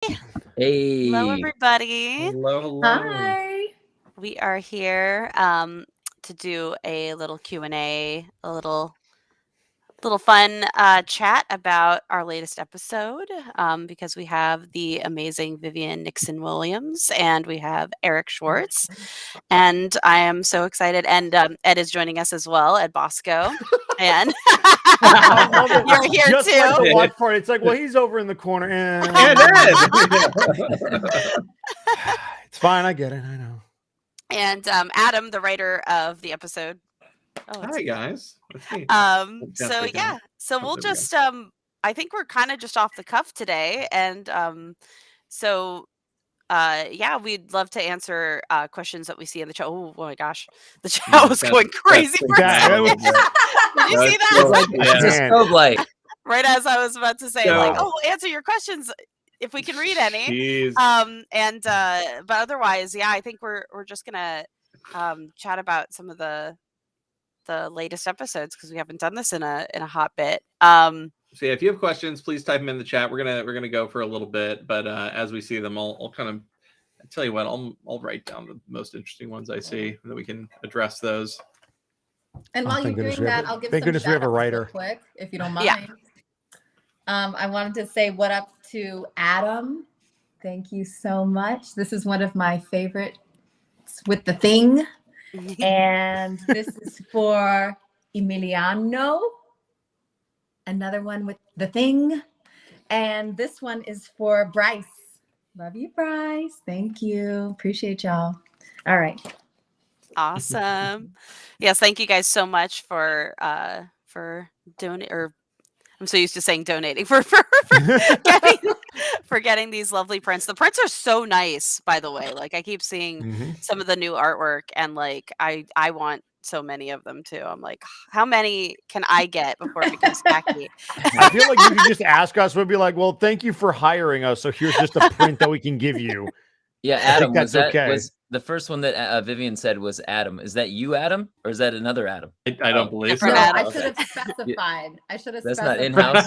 Hello, Hey. everybody. Hello, hello. Hi. We are here to do a little Q&A, a little fun chat about our latest episode because we have the amazing Vivian Nixon Williams and we have Eric Schwartz. And I am so excited. And Ed is joining us as well, Ed Bosco. And I love it. you're here Just too. like the watch party. It's like, well, he's over in the corner. And Ed. It's fine. I get it. I know. And Adam, the writer of the episode. Oh, Hi, guys. That's me. So we'll just I think we're kind of just off the cuff today, and we'd love to answer questions that we see in the chat. Oh my gosh, the chat was going crazy for a second. Did you see that? It's a strobe light. Right as I was about to say, we'll answer your questions if we can read any. Jeez. But otherwise, I think we're just gonna chat about some of the latest episodes because we haven't done this in a hot bit. So if you have questions, please type them in the chat. We're gonna go for a little bit, but as we see them, I'll kind of tell you what, I'll write down the most interesting ones I see that we can address those. And while you're doing that, I'll give thank some goodness we have a shout-outs writer. real quick, if you don't mind. Yeah. I wanted to say what up to Adam. Thank you so much. This is one of my favorites with the thing. And this is for Emiliano. Another one with the thing. And this one is for Bryce. Love you, Bryce. Thank you. Appreciate y'all. All right. Awesome. Yes, thank you guys so much for donating, or I'm so used to saying donating for getting these lovely prints. The prints are so nice, by the way. Like I keep seeing some of the new artwork, and like I want so many of them too. I'm like, how many can I get before it becomes tacky? I feel like you could just ask us. We'd be like, well, thank you for hiring us. So here's just a print that we can give you. Yeah, Adam, that's okay. was the first one that Vivian said was Adam. Is that you, Adam, or is that another Adam? I don't believe so. No, Adam. I should have specified. That's not in-house.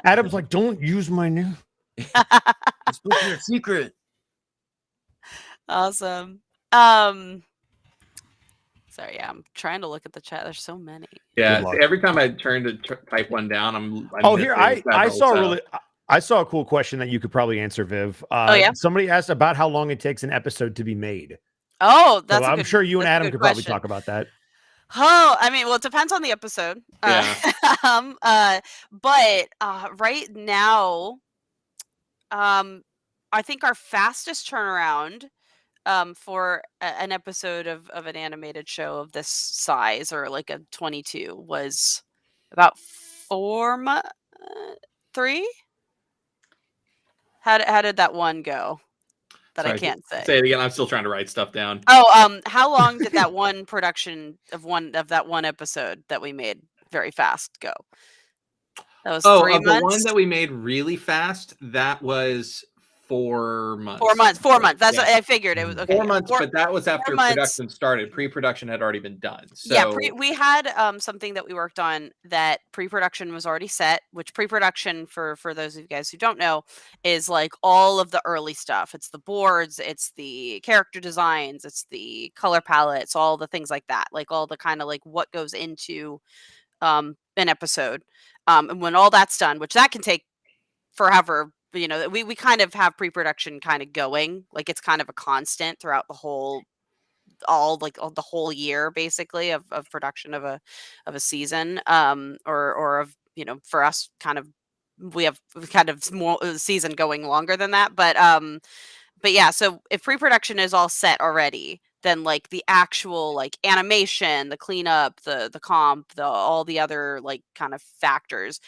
Adam's like, don't use my name. It's supposed to be a secret. Awesome. Sorry, I'm trying to look at the chat. There's so many. Yeah, every time I turn to type one down, I'm here I saw a cool question that you could probably answer, Viv. Somebody asked about how long it takes an episode to be made. Oh, that's I'm sure you and Adam could probably talk about that. Oh, I mean, well, it depends on the episode. Yeah. But right now, I think our fastest turnaround for an episode of an animated show of this size, or like a 22, was about 4 months. 3. How did that one go? That I can't say. Say it again. I'm still trying to write stuff down. Oh, how long did that one production of that one episode that we made very fast go? That was 3 months. The one that we made really fast, that was 4 months. 4 months. That's what I figured. It was okay. 4 months, but that was after production started. Pre-production had already been done. So yeah, we had something that we worked on that pre-production was already set. Which pre-production, for those of you guys who don't know, is like all of the early stuff. It's the boards, it's the character designs, it's the color palettes, all the things like that. Like all the kind of like what goes into an episode. And when all that's done, which that can take forever. You know, we kind of have pre-production kind of going, like it's kind of a constant throughout the whole year, basically, of production of a season, or of, you know, for us, kind of, we have kind of more season going longer than that, but yeah. So if pre-production is all set already, then like the actual like animation, the cleanup, the comp, all the other like kind of factors,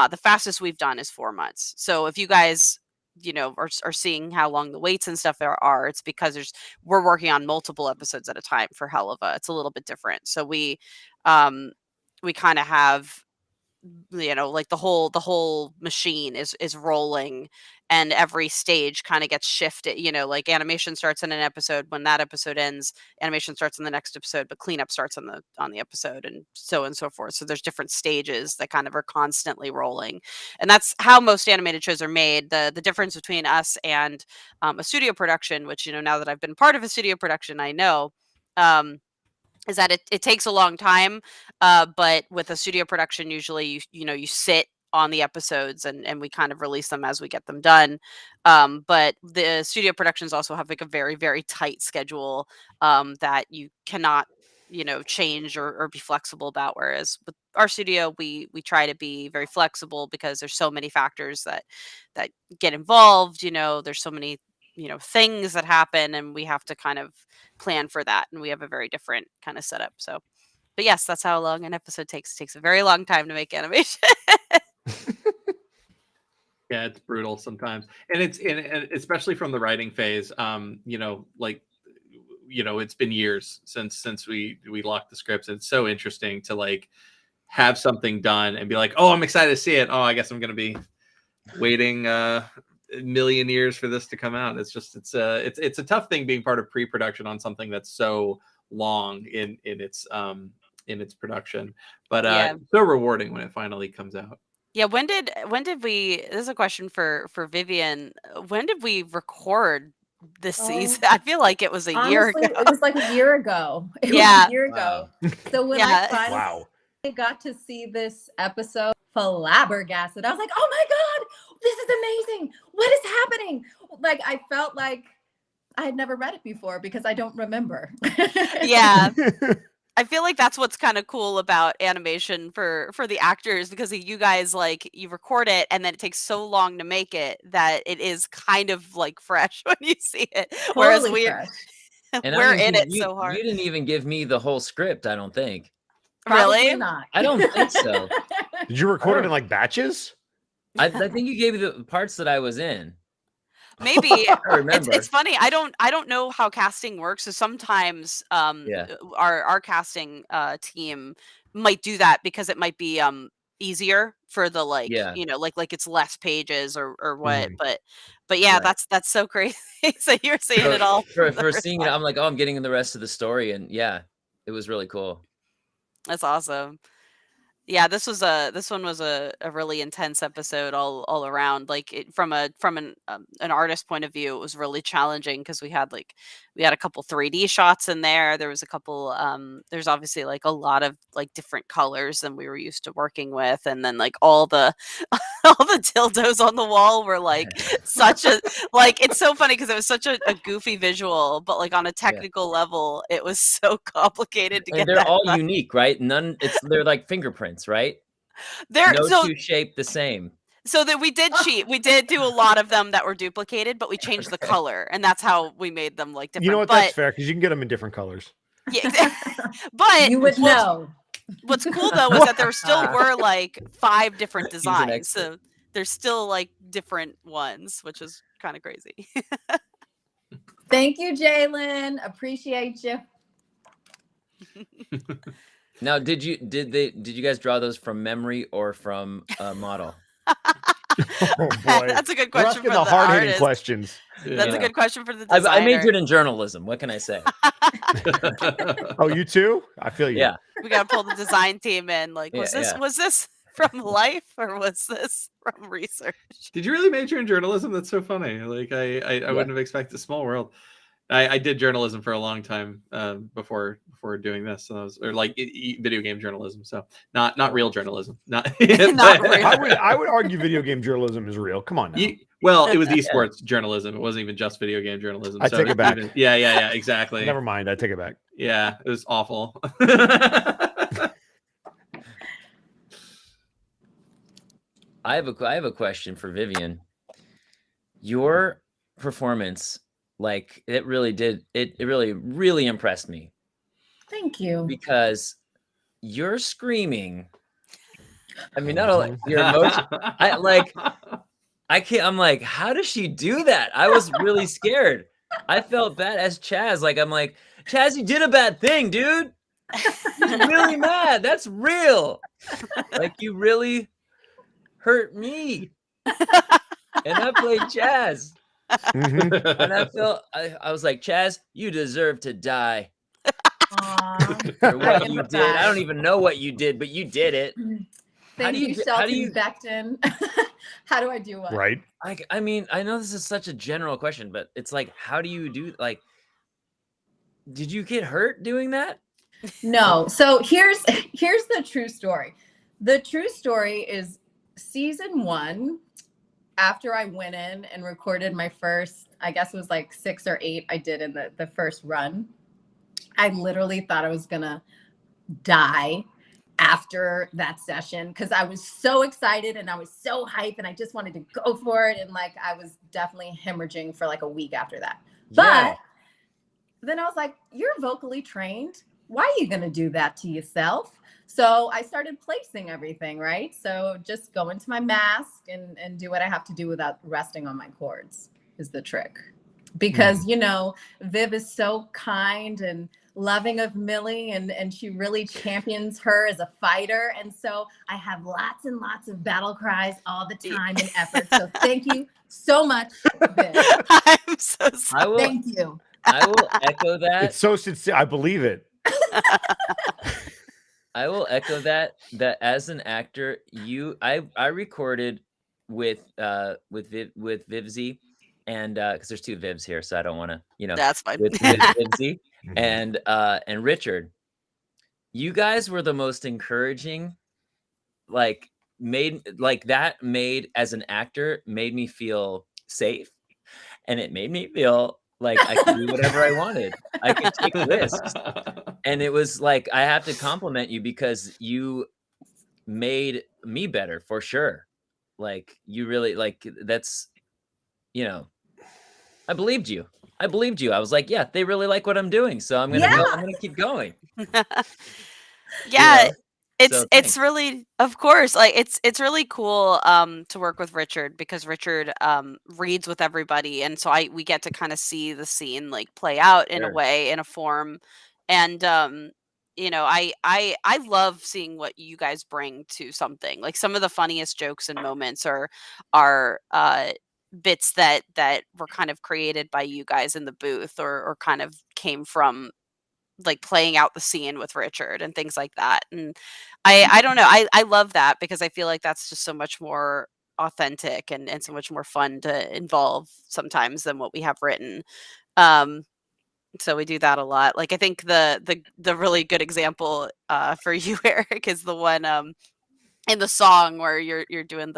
the fastest we've done is 4 months. So if you guys, you know, are seeing how long the waits and stuff are, it's because we're working on multiple episodes at a time for Helluva. It's a little bit different. So we kind of have like the whole machine is rolling, and every stage kind of gets shifted. Like animation starts in an episode. When that episode ends, animation starts in the next episode, but cleanup starts on the episode, and so forth. So there's different stages that kind of are constantly rolling, and that's how most animated shows are made. The difference between us and a studio production, which now that I've been part of a studio production, I know. Is that it takes a long time, but with a studio production, usually you sit on the episodes, and we kind of release them as we get them done. But the studio productions also have like a very, very tight schedule that you cannot change or be flexible about. Whereas with our studio, we try to be very flexible because there's so many factors that get involved. There's so many things that happen, and we have to kind of plan for that, and we have a very different kind of setup. So, but yes, that's how long an episode takes. It takes a very long time to make animation. Yeah, it's brutal sometimes, and and especially from the writing phase. It's been years since we locked the scripts. It's so interesting to like have something done and be like, oh, I'm excited to see it. Oh, I guess I'm gonna be waiting a million years for this to come out. It's a tough thing being part of pre-production on something that's so long in its production, but so rewarding when it finally comes out. Yeah, when did we, this is a question for Vivian, when did we record this season? I feel like it was a year ago. It was like a year ago. It was a year ago. So when I finally got to see this episode, flabbergasted. I was like, oh my God, this is amazing. What is happening? Like, I felt like I had never read it before because I don't remember. Yeah. I feel like that's what's kind of cool about animation for the actors, because you guys, like, you record it and then it takes so long to make it that it is kind of like fresh when you see it. Whereas we're in it so hard. You didn't even give me the whole script, I don't think. Really? Probably not. I don't think so. Did you record it in like batches? I think you gave me the parts that I was in. Maybe. It's funny. I don't know how casting works. So sometimes our casting team might do that because it might be easier for the like it's less pages or what. But yeah, right. That's so crazy. So you're seeing it all for seeing it. I'm like, oh, I'm getting in the rest of the story, and yeah, it was really cool. That's awesome. Yeah, this one was a really intense episode all around. Like from an artist point of view, it was really challenging because we had a couple 3D shots in there. There was a couple there's obviously like a lot of like different colors than we were used to working with, and then like all the dildos on the wall were like such a like, it's so funny because it was such a goofy visual, but like on a technical level, it was so complicated to get. They're all unique, right? They're like fingerprints, right? They're two shaped the same. So that we did cheat. We did do a lot of them that were duplicated, but we changed the color, and that's how we made them like different. You know what? That's fair because you can get them in different colors. Yeah, but you would know. What's cool though is that there still were like 5 different designs, so there's still like different ones, which is kind of crazy. Thank you, Jalen. Appreciate you. Now, did you guys draw those from memory or from a model? Oh boy, that's a good question for the hard-hitting questions. That's a good question for the designer. I majored in journalism. What can I say? Oh, you too? I feel you. Yeah. We gotta pull the design team in. Like, was this from life or was this from research? Did you really major in journalism? That's so funny. Like, I wouldn't have expected. Small world. I did journalism for a long time before doing this, so or like video game journalism. So not real journalism. Not real. I would argue video game journalism is real. Come on now. Well, it was esports journalism. It wasn't even just video game journalism. I take it back. Yeah, exactly. Never mind. I take it back. Yeah, it was awful. I have a question for Vivian. Your performance, like, it really impressed me. Thank you. Because you're screaming. I mean, not only your emotion. I'm like, how does she do that? I was really scared. I felt bad as Chaz. Like, I'm like, Chaz, you did a bad thing, dude. He's really mad. That's real. Like, you really hurt me. And I played Chaz. Mhm. And I was like, Chaz, you deserve to die. Aw, For what I you did. I don't empathize. even know what you did, but you did it. Thank you, How do Shelton you Beckton. How do I do what? Right. like, I mean, I know this is such a general question, but it's like, how do you do, like, did you get hurt doing that? No. So here's the true story. The true story is season 1. After I went in and recorded my first, I guess it was like 6 or 8 I did in the first run. I literally thought I was gonna die after that session because I was so excited and I was so hyped and I just wanted to go for it. And like I was definitely hemorrhaging for like a week after that. Yeah. But then I was like, you're vocally trained. Why are you gonna do that to yourself? So I started placing everything, right? So just go into my mask and do what I have to do without resting on my chords is the trick. Because, you know, Viv is so kind and loving of Millie and she really champions her as a fighter. And so I have lots and lots of battle cries all the time and effort. So thank you so much, Viv. I'm so sorry. Thank you. I will echo that. It's so sincere. I believe it. I will echo that as an actor, I recorded with Vivzy, and because there's 2 Vivs here, so I don't want to, That's fine. with Vivzy Mhm. and Richard. You guys were the most encouraging, like made as an actor made me feel safe, and it made me feel like I could do whatever I wanted. I could take risks. And it was like, I have to compliment you because you made me better for sure. Like, you really, like, that's, I believed you. I was like, yeah, they really like what I'm doing. So I'm going to Yeah. go. I'm going to keep going. Yeah, So it's thanks. really, of course, like it's really cool to work with Richard because Richard reads with everybody, and so we get to kind of see the scene like play out in a Sure. way, in a form. And I love seeing what you guys bring to something. Like some of the funniest jokes and moments are bits that were kind of created by you guys in the booth, or kind of came from like playing out the scene with Richard and things like that. And I don't know. I love that because I feel like that's just so much more authentic and so much more fun to involve sometimes than what we have written. Um so we do that a lot. Like I think the really good example for you, Eric, is the one in the song where you're doing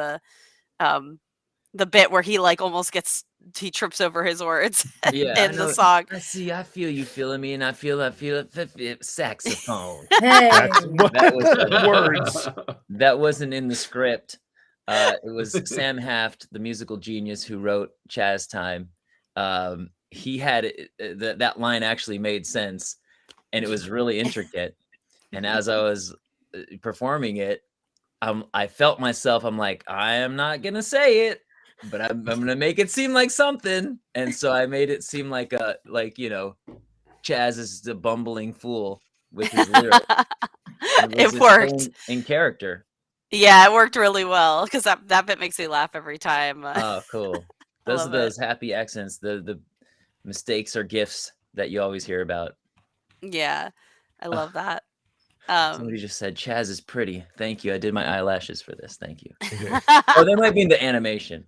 um the bit where he like almost he trips over his words Yeah, I in the know. song. I feel you feeling me, and I feel it. Saxophone. Hey. That's what That was words. That wasn't in the script. It was Sam Haft, the musical genius who wrote Chaz Time. He had that line actually made sense, and it was really intricate. And as I was performing it, I felt myself. I'm like, I am not gonna say it, but I'm gonna make it seem like something. And so I made it seem like Chaz is the bumbling fool with his lyrics. It was It just so worked. in character. Yeah, it worked really well because that bit makes me laugh every time. Oh, cool. I Those are love it. those happy accents, the mistakes or gifts that you always hear about. Yeah, I love that. Somebody just said Chaz is pretty. Thank you. I did my eyelashes for this. Thank you. Oh, that might be in the animation.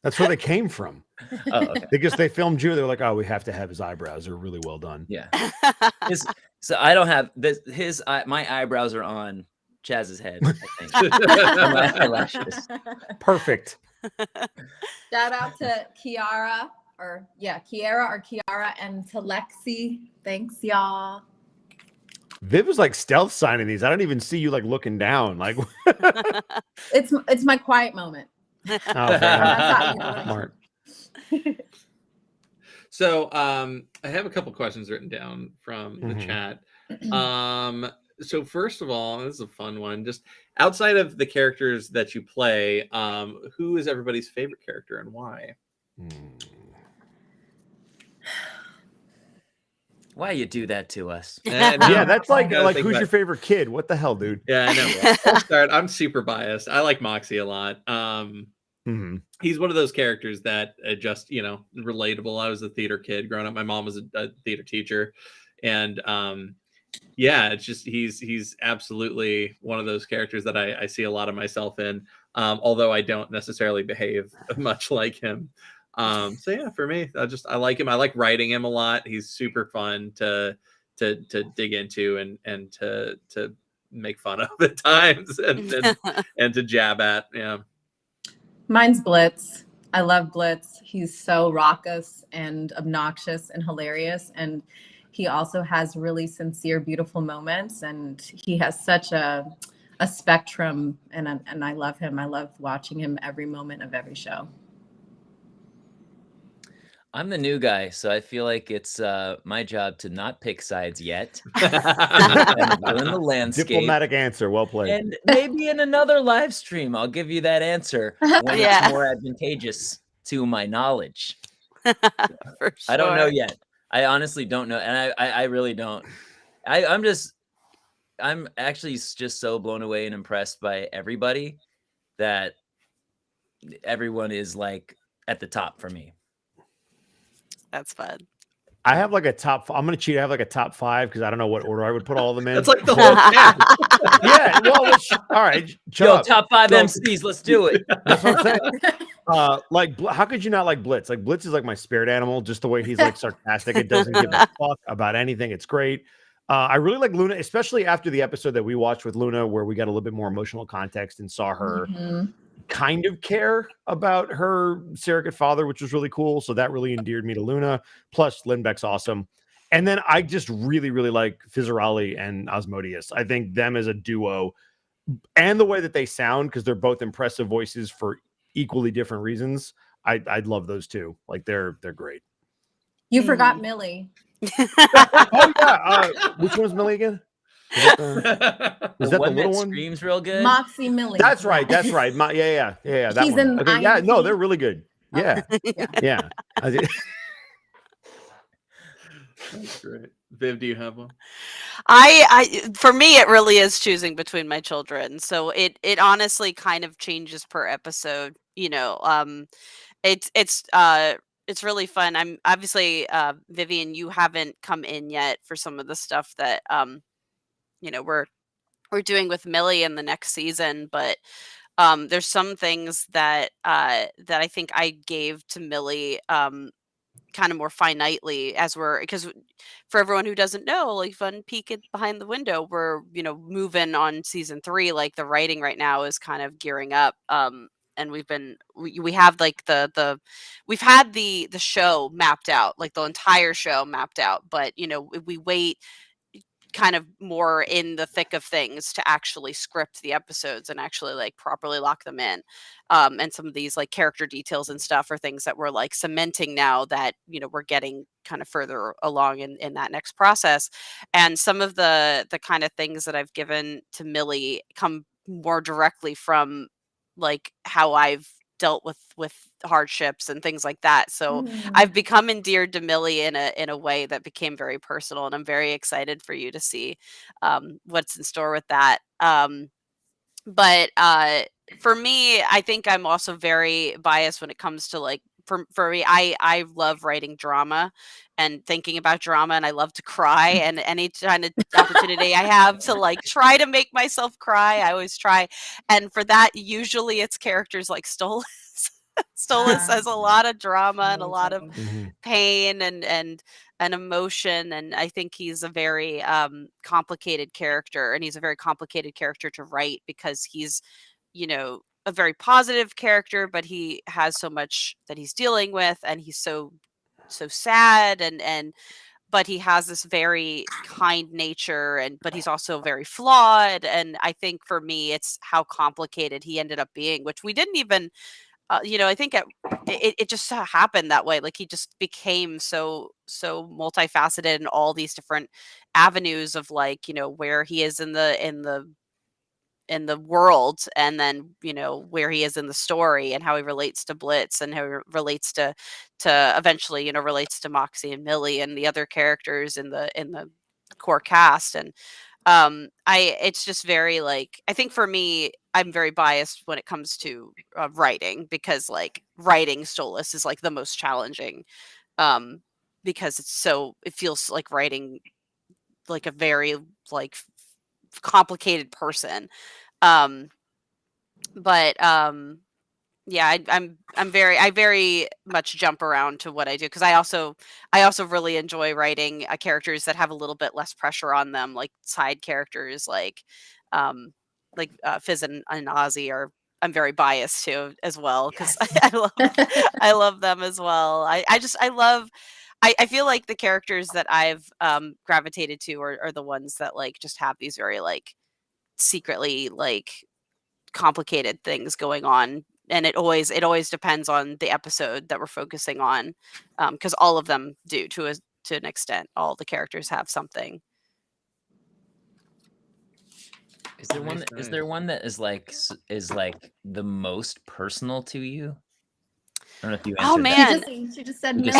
That's where they came from. Oh, okay. Because they filmed you, they're like, oh, we have to have his eyebrows. They're really well done. Yeah. So I don't have this. My eyebrows are on Chaz's head, I think. My eyelashes. Perfect. Shout out to Kiara or Kiara and to Lexi. Thanks, y'all. Viv was like stealth signing these. I don't even see you like looking down. Like It's my quiet moment. oh, fair enough. That's how you Smart. So I have a couple questions written down from the chat. So first of all, this is a fun one. Just outside of the characters that you play, who is everybody's favorite character and why? Why you do that to us? Yeah, that's like Gotta think who's about your it. favorite kid? What the hell, dude? Yeah, I know. I'll start. I'm super biased. I like Moxie a lot. Mhm. He's one of those characters that just, relatable. I was a theater kid growing up. My mom was a theater teacher, and yeah, it's just he's absolutely one of those characters that I see a lot of myself in. Although I don't necessarily behave much like him. So yeah, for me, I like him. I like writing him a lot. He's super fun to dig into and to make fun of at times and to jab at. Yeah. Mine's Blitz. I love Blitz. He's so raucous and obnoxious and hilarious. And he also has really sincere, beautiful moments. And he has such a spectrum. And I love him. I love watching him every moment of every show. I'm the new guy, so I feel like it's my job to not pick sides yet. Kind of learn the landscape. Diplomatic answer. Well played. And maybe in another live stream, I'll give you that answer when it's more advantageous to my knowledge. For sure. I don't know yet. I honestly don't know, and I really don't. I'm actually just so blown away and impressed by everybody that everyone is like at the top for me. That's fun. I have like a top. I'm gonna cheat. I have like a top 5 because I don't know what order I would put all of them in. That's like the whole cast. Yeah. Well, all right. Yo, top 5 MCs. Let's do it. That's what I'm saying. Like, how could you not like Blitz? Like, Blitz is like my spirit animal. Just the way he's like sarcastic. It doesn't give a fuck about anything. It's great. I really like Luna, especially after the episode that we watched with Luna, where we got a little bit more emotional context and saw her kind of care about her surrogate father, which was really cool. So that really endeared me to Luna. Plus, Lindbeck's awesome. And then I just really, really like Fizzarali and Osmodius. I think them as a duo and the way that they sound, because they're both impressive voices for equally different reasons. I'd love those two. Like they're great. You forgot Millie. Oh yeah. Which one's Millie again? Is that the one little that one? screams real good? Moxie Millie. That's right. That's right. Yeah. That She's one. in Okay, yeah, no, IMDb. they're really good. Yeah. Yeah. That's great. Viv, do you have one? I for me it really is choosing between my children. So it honestly kind of changes per episode, it's really fun. I'm obviously Vivian, you haven't come in yet for some of the stuff that we're doing with Millie in the next season, but there's some things that that I think I gave to Millie kind of more finitely because for everyone who doesn't know, like fun peek behind the window, we're moving on season 3. Like the writing right now is kind of gearing up, and we have like we've had the show mapped out, like the entire show mapped out, but we wait kind of more in the thick of things to actually script the episodes and actually like properly lock them in. And some of these like character details and stuff are things that we're like cementing now that, we're getting kind of further along in that next process. And some of the kind of things that I've given to Millie come more directly from like how I've dealt with hardships and things like that. So I've become endeared to Millie in a way that became very personal, and I'm very excited for you to see what's in store with that. But for me, I think I'm also very biased when it comes to like for me, I love writing drama and thinking about drama, and I love to cry. And any kind of opportunity I have to like try to make myself cry, I always try. And for that, usually it's characters like Stolas. Stolas has a lot of drama and a lot of pain and emotion, and I think he's a very complicated character, and he's a very complicated character to write because he's a very positive character, but he has so much that he's dealing with, and he's so sad, and but he has this very kind nature, but he's also very flawed. And I think for me it's how complicated he ended up being, which we didn't even I think it just so happened that way. Like he just became so multifaceted in all these different avenues of like, where he is in the the world, and then where he is in the story, and how he relates to Blitz, and how he relates to eventually relates to Moxie and Millie and the other characters in the core cast. And it's just very like, I think for me, I'm very biased when it comes to writing, because like writing Stolas is like the most challenging, because it feels like writing like a very like complicated person. Um, but yeah, I very much jump around to what I do, because I also really enjoy writing characters that have a little bit less pressure on them, like side characters, um Fizz and Ozzy are, I'm very biased to as well, because I love them as well. I feel like the characters that I've gravitated to are the ones that like just have these very like secretly like complicated things going on, and it always depends on the episode that we're focusing on, because all of them do to an extent. All the characters have something. Is there one? Is there one that is like the most personal to you? I don't know if you Oh answered man, She just said You Millie.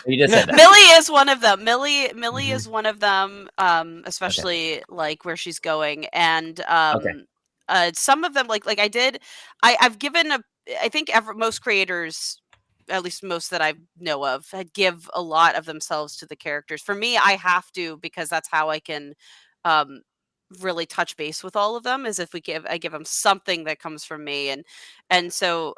You just said that. Millie is one of them. Millie Mhm. is one of them, especially like where she's going, and Okay. some of them like I've given I think most creators, at least most that I know of, give a lot of themselves to the characters. For me, I have to, because that's how I can um really touch base with all of them, is if I give them something that comes from me. And so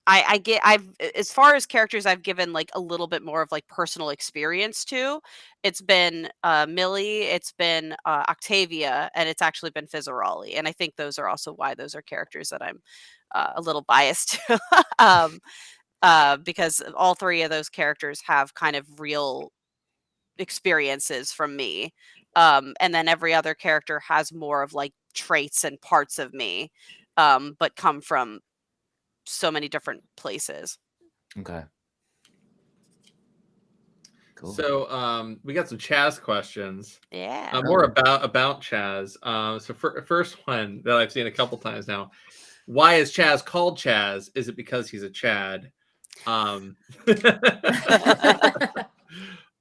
I've, as far as characters I've given like a little bit more of like personal experience to, it's been Millie, it's been Octavia, and it's actually been Fizzaroli. And I think those are also why those are characters that I'm a little biased to, because all three of those characters have kind of real experiences from me, and then every other character has more of like traits and parts of me, but come from so many different places. Okay. Cool. So we got some Chaz questions. Yeah. More about Chaz. So first one that I've seen a couple times now. Why is Chaz called Chaz? Is it because he's a Chad? And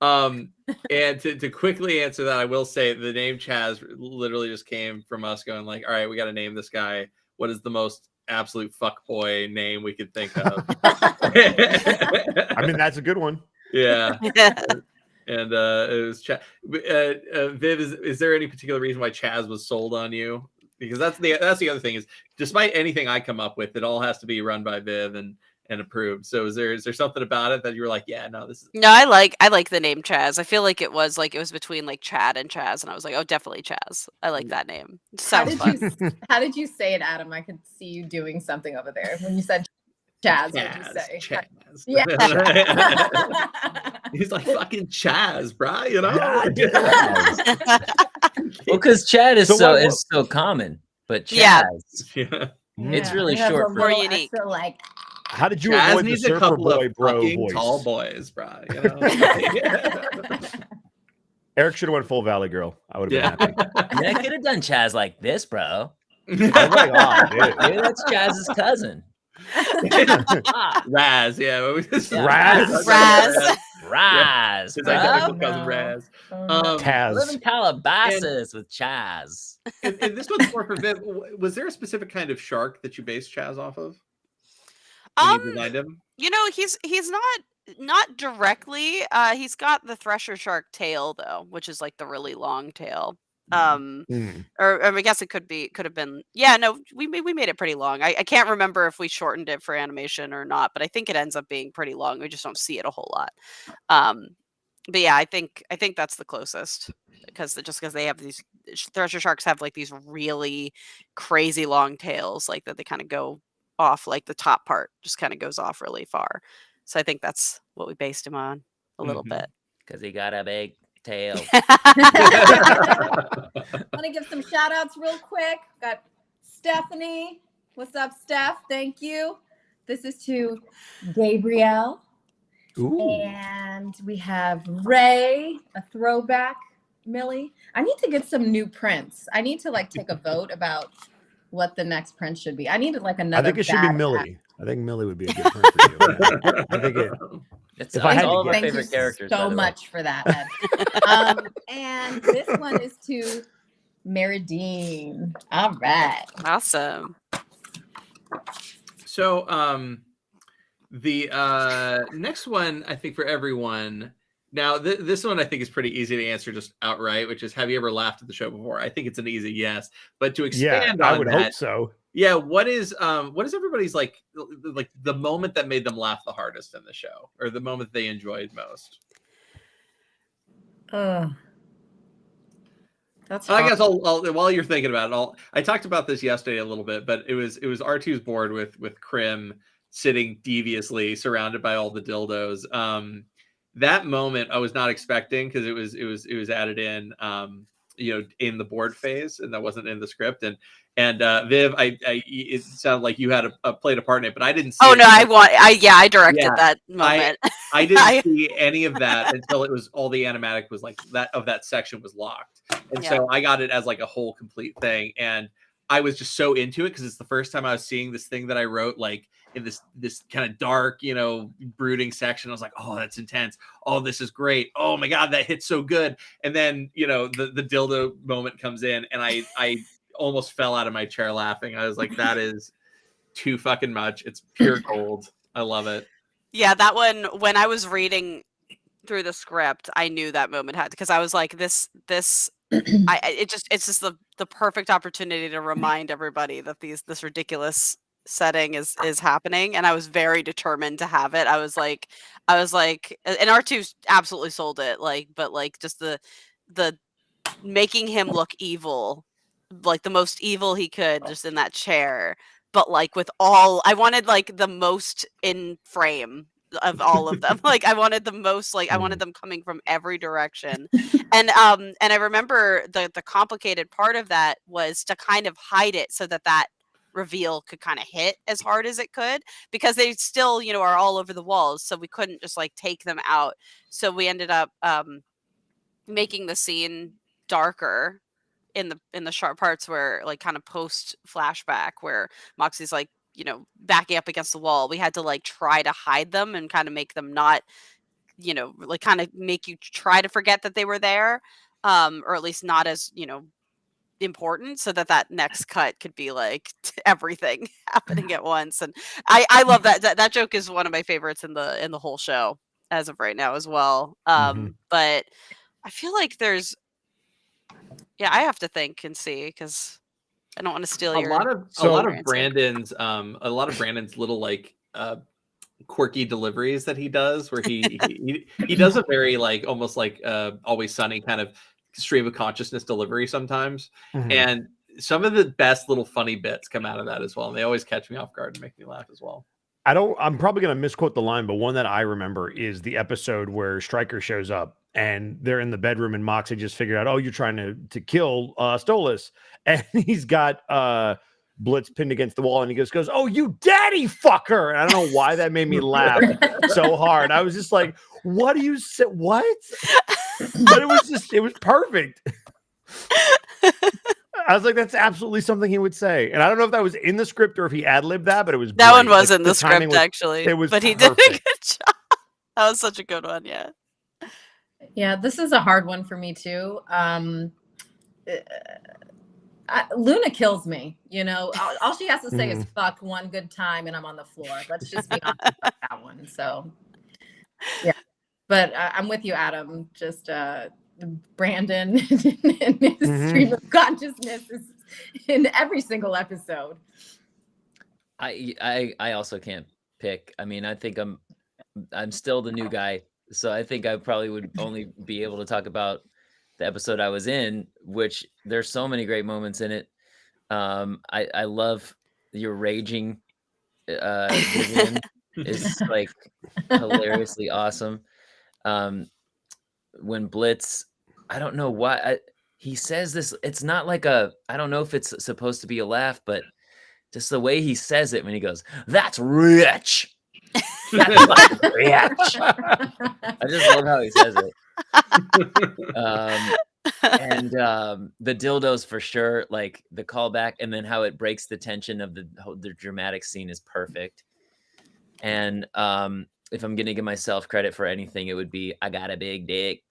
to quickly answer that, I will say the name Chaz literally just came from us going like, all right, we got to name this guy. What is the most absolute fuckboy name we could think of? I mean, that's a good one. Yeah. And it was Chaz. Viv, is there any particular reason why Chaz was sold on you? Because that's the other thing, is despite anything I come up with, it all has to be run by Viv and approved. So is there something about it that you were like, yeah, no, this is... No, I like the name Chaz. I feel like it was between like Chad and Chaz, and I was like, oh, definitely Chaz. I like that name. It sounds fun. How did you say it, Adam? I could see you doing something over there when you said Chaz. What did you say? Chaz. Yeah. He's like fucking Chaz, bro. You know. Well, because Chad is So is so common, but Chaz, Yeah. it's really It has short a for More little unique. extra, like, How did you Chaz avoid the needs a surfer couple boy of bro fucking voice? tall boys, bro. You know. Eric should have went full Valley Girl. I would have been happy. I mean, I could have done Chaz like this, bro. I was like, oh, dude. Maybe that's Chaz's cousin. Raz, yeah. Raz? Raz, His bro. identical cousin Raz. I live in Taz. Calabasas with Chaz. And this one's more for Viv. Was there a specific kind of shark that you based Chaz off of when you designed him? He's not directly. He's got the thresher shark tail though, which is like the really long tail. Or I guess it could have been. Yeah, no, we made it pretty long. I can't remember if we shortened it for animation or not, but I think it ends up being pretty long. We just don't see it a whole lot. But yeah, I think that's the closest, because they have these thresher sharks have like these really crazy long tails, like that they kind of go off, like the top part just kind of goes off really far. So I think that's what we based him on a little bit. Because he got a big tail. I want to give some shout outs real quick. Got Stephanie. What's up, Steph? Thank you. This is to Gabrielle. Ooh. And we have Ray, a throwback Millie. I need to get some new prints. I need to like take a vote about what the next print should be. I needed like another. I think it should be bad Millie. I think Millie would be a good print for you. Yeah. I think it. It's, If I had to all of our Thank favorite you characters. by so the way. much for that, Ed. And this one is to Meridine. All right. Awesome. So the next one, I think for everyone. Now, this one I think is pretty easy to answer just outright, which is, have you ever laughed at the show before? I think it's an easy yes. But to expand on I would that, hope so. yeah, what is everybody's like the moment that made them laugh the hardest in the show, or the moment they enjoyed most? That's I guess I'll while you're thinking about it, I talked about this yesterday a little bit, but it was R2's board with Krim sitting deviously surrounded by all the dildos. That moment I was not expecting, because it was added in in the board phase, and that wasn't in the script. And Viv, it sounded like you had played a part in it, but I didn't see Oh it. no, I directed Yeah, that moment. I didn't see any of that until it was all the animatic was like that section was locked. And Yeah. so I got it as like a whole complete thing. And I was just so into it, because it's the first time I was seeing this thing that I wrote like in this kind of dark, brooding section. I was like, oh, that's intense. Oh, this is great. Oh my God, that hits so good. And then, the dildo moment comes in, and I almost fell out of my chair laughing. I was like, that is too fucking much. It's pure gold. I love it. Yeah, that one, when I was reading through the script, I knew that moment had, because I was like, it's just the perfect opportunity to remind everybody that this ridiculous setting is happening, and I was very determined to have it. I was like, and R2 absolutely sold it, but just the making him look evil, like the most evil he could, just in that chair, but like I wanted like the most in frame of all of them. Like I wanted the most, like I wanted them coming from every direction. And I remember the complicated part of that was to kind of hide it so that reveal could kind of hit as hard as it could, because they still, are all over the walls, so we couldn't just like take them out. So we ended up making the scene darker in the sharp parts where, like, kind of post flashback, where Moxie's like, backing up against the wall. We had to like try to hide them and kind of make them not, like kind of make you try to forget that they were there, or at least not as, important, so that next cut could be like everything happening at once. And I love that joke is one of my favorites in the whole show as of right now as well. But I feel like there's, I have to think and see, because I don't want to steal a your lot of answer. Brandon's little like quirky deliveries that he does, where he does a very like almost like Always Sunny kind of stream of consciousness delivery sometimes. And some of the best little funny bits come out of that as well, and they always catch me off guard and make me laugh as well. I'm probably going to misquote the line, but one that I remember is the episode where Stryker shows up and they're in the bedroom, and Moxie just figured out, oh, you're trying to kill Stolas. And he's got Blitz pinned against the wall, and he goes, oh, you daddy fucker. And I don't know why that made me laugh so hard. I was just like, what do you say? What? But it was perfect. I was like, that's absolutely something he would say. And I don't know if that was in the script or if he ad-libbed that, but it was that great. one was in the script, actually. It was but he perfect. did a good job. That was such a good one. Yeah, this is a hard one for me too. Luna kills me, all she has to say is fuck one good time and I'm on the floor. Let's just be honest about that one. So yeah, but I'm with you, Adam. Just Brandon and his stream of consciousness is in every single episode. I also can't pick. I mean, I think I'm still the new guy, so I think I probably would only be able to talk about the episode I was in, which there's so many great moments in it. I love your raging Vivian is like hilariously awesome. When Blitz, I don't know why he says this. It's not like I don't know if it's supposed to be a laugh, but just the way he says it when he goes, "That's rich." That's like rich. I just love how he says it. And the dildos for sure, like the callback, and then how it breaks the tension of the dramatic scene is perfect. And if I'm gonna give myself credit for anything, it would be I got a big dick.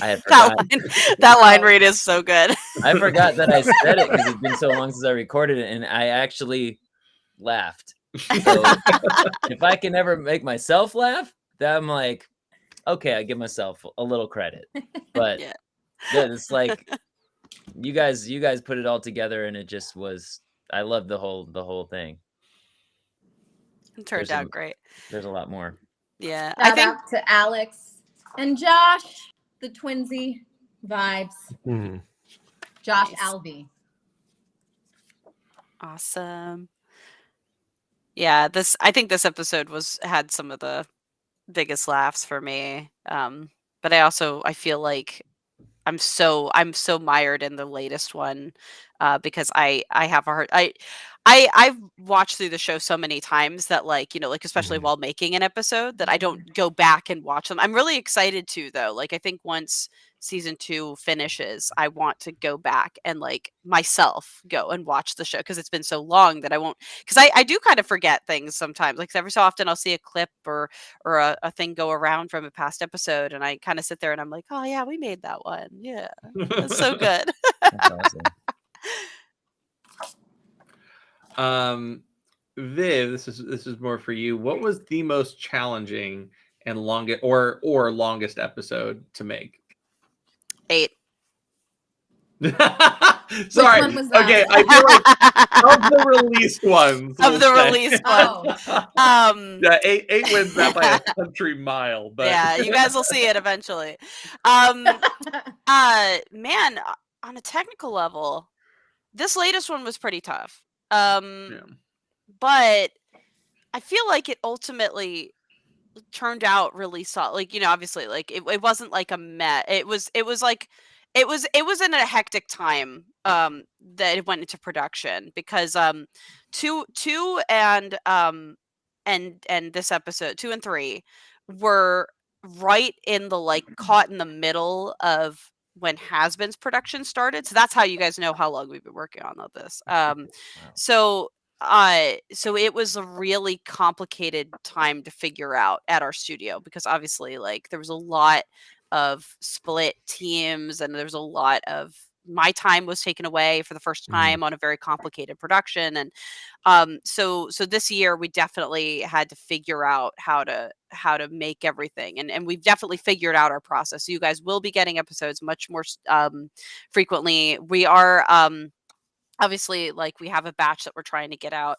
I had forgotten. That line read is so good. I forgot that I said it because it's been so long since I recorded it, and I actually laughed. So if I can ever make myself laugh, then I'm like, okay, I give myself a little credit. But Yeah. it's like you guys put it all together, and it just was. I love the whole thing. It turned out great. There's a lot more. Yeah, Shout out to Alex and Josh, the twinsy vibes. Mhm. Josh Nice. Alvey. Awesome. Yeah, I think this episode had some of the biggest laughs for me. But I feel like I'm so mired in the latest one because I have a hard I've watched through the show so many times that like especially while making an episode that I don't go back and watch them. I'm really excited to though. Like I think once season 2 finishes, I want to go back and like myself go and watch the show because it's been so long that I won't because I do kind of forget things sometimes. Like every so often I'll see a clip or a thing go around from a past episode and I kind of sit there and I'm like, oh yeah, we made that one. Yeah. That's so good. That's awesome. Viv, this is more for you. What was the most challenging and longest or longest episode to make? 8. Sorry. one was that? Okay, I feel like of the released ones. Of the released ones. Oh. Yeah, 8 wins that by a country mile. But Yeah, you guys will see it eventually. Man, on a technical level, this latest one was pretty tough. yeah. But I feel like it ultimately turned out really solid. Like, obviously like it wasn't like a met. It was like it was in a hectic time that it went into production because 2 and this episode 2 and 3 were right in the like caught in the middle of when Has-Been's production started. So that's how you guys know how long we've been working on all this. So it was a really complicated time to figure out at our studio because obviously like there was a lot of split teams and there was a lot of my time was taken away for the first time on a very complicated production. And so this year we definitely had to figure out how to make everything. And we've definitely figured out our process. So you guys will be getting episodes much more frequently. We are obviously like we have a batch that we're trying to get out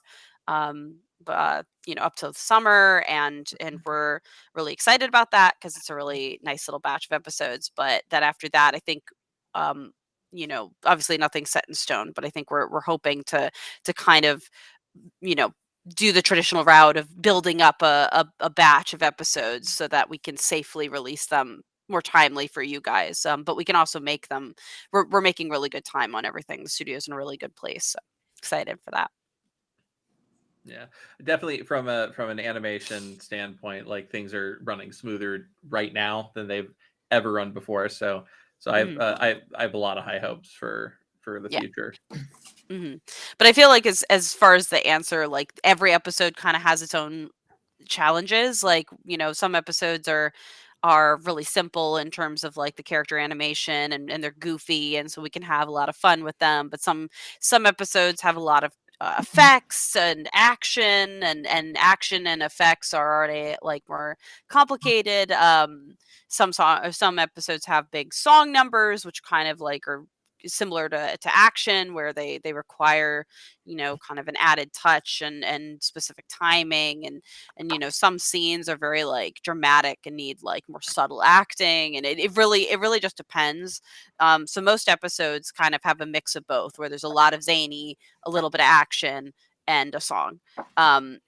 but up till the summer and we're really excited about that because it's a really nice little batch of episodes. But then after that I think obviously nothing's set in stone, but I think we're hoping to kind of do the traditional route of building up a batch of episodes so that we can safely release them more timely for you guys. But we can also make them. We're making really good time on everything. The studio's in a really good place. So excited for that. Yeah, definitely from an animation standpoint, like things are running smoother right now than they've ever run before. So I have a lot of high hopes for the future. But I feel like as far as the answer, like every episode kind of has its own challenges. Like some episodes are really simple in terms of like the character animation and they're goofy and so we can have a lot of fun with them. But some episodes have a lot of effects and action and action and effects are already like more complicated. Some episodes have big song numbers which kind of like are similar to action where they require kind of an added touch and specific timing and some scenes are very like dramatic and need like more subtle acting and it really just depends. So most episodes kind of have a mix of both where there's a lot of zany, a little bit of action and a song. And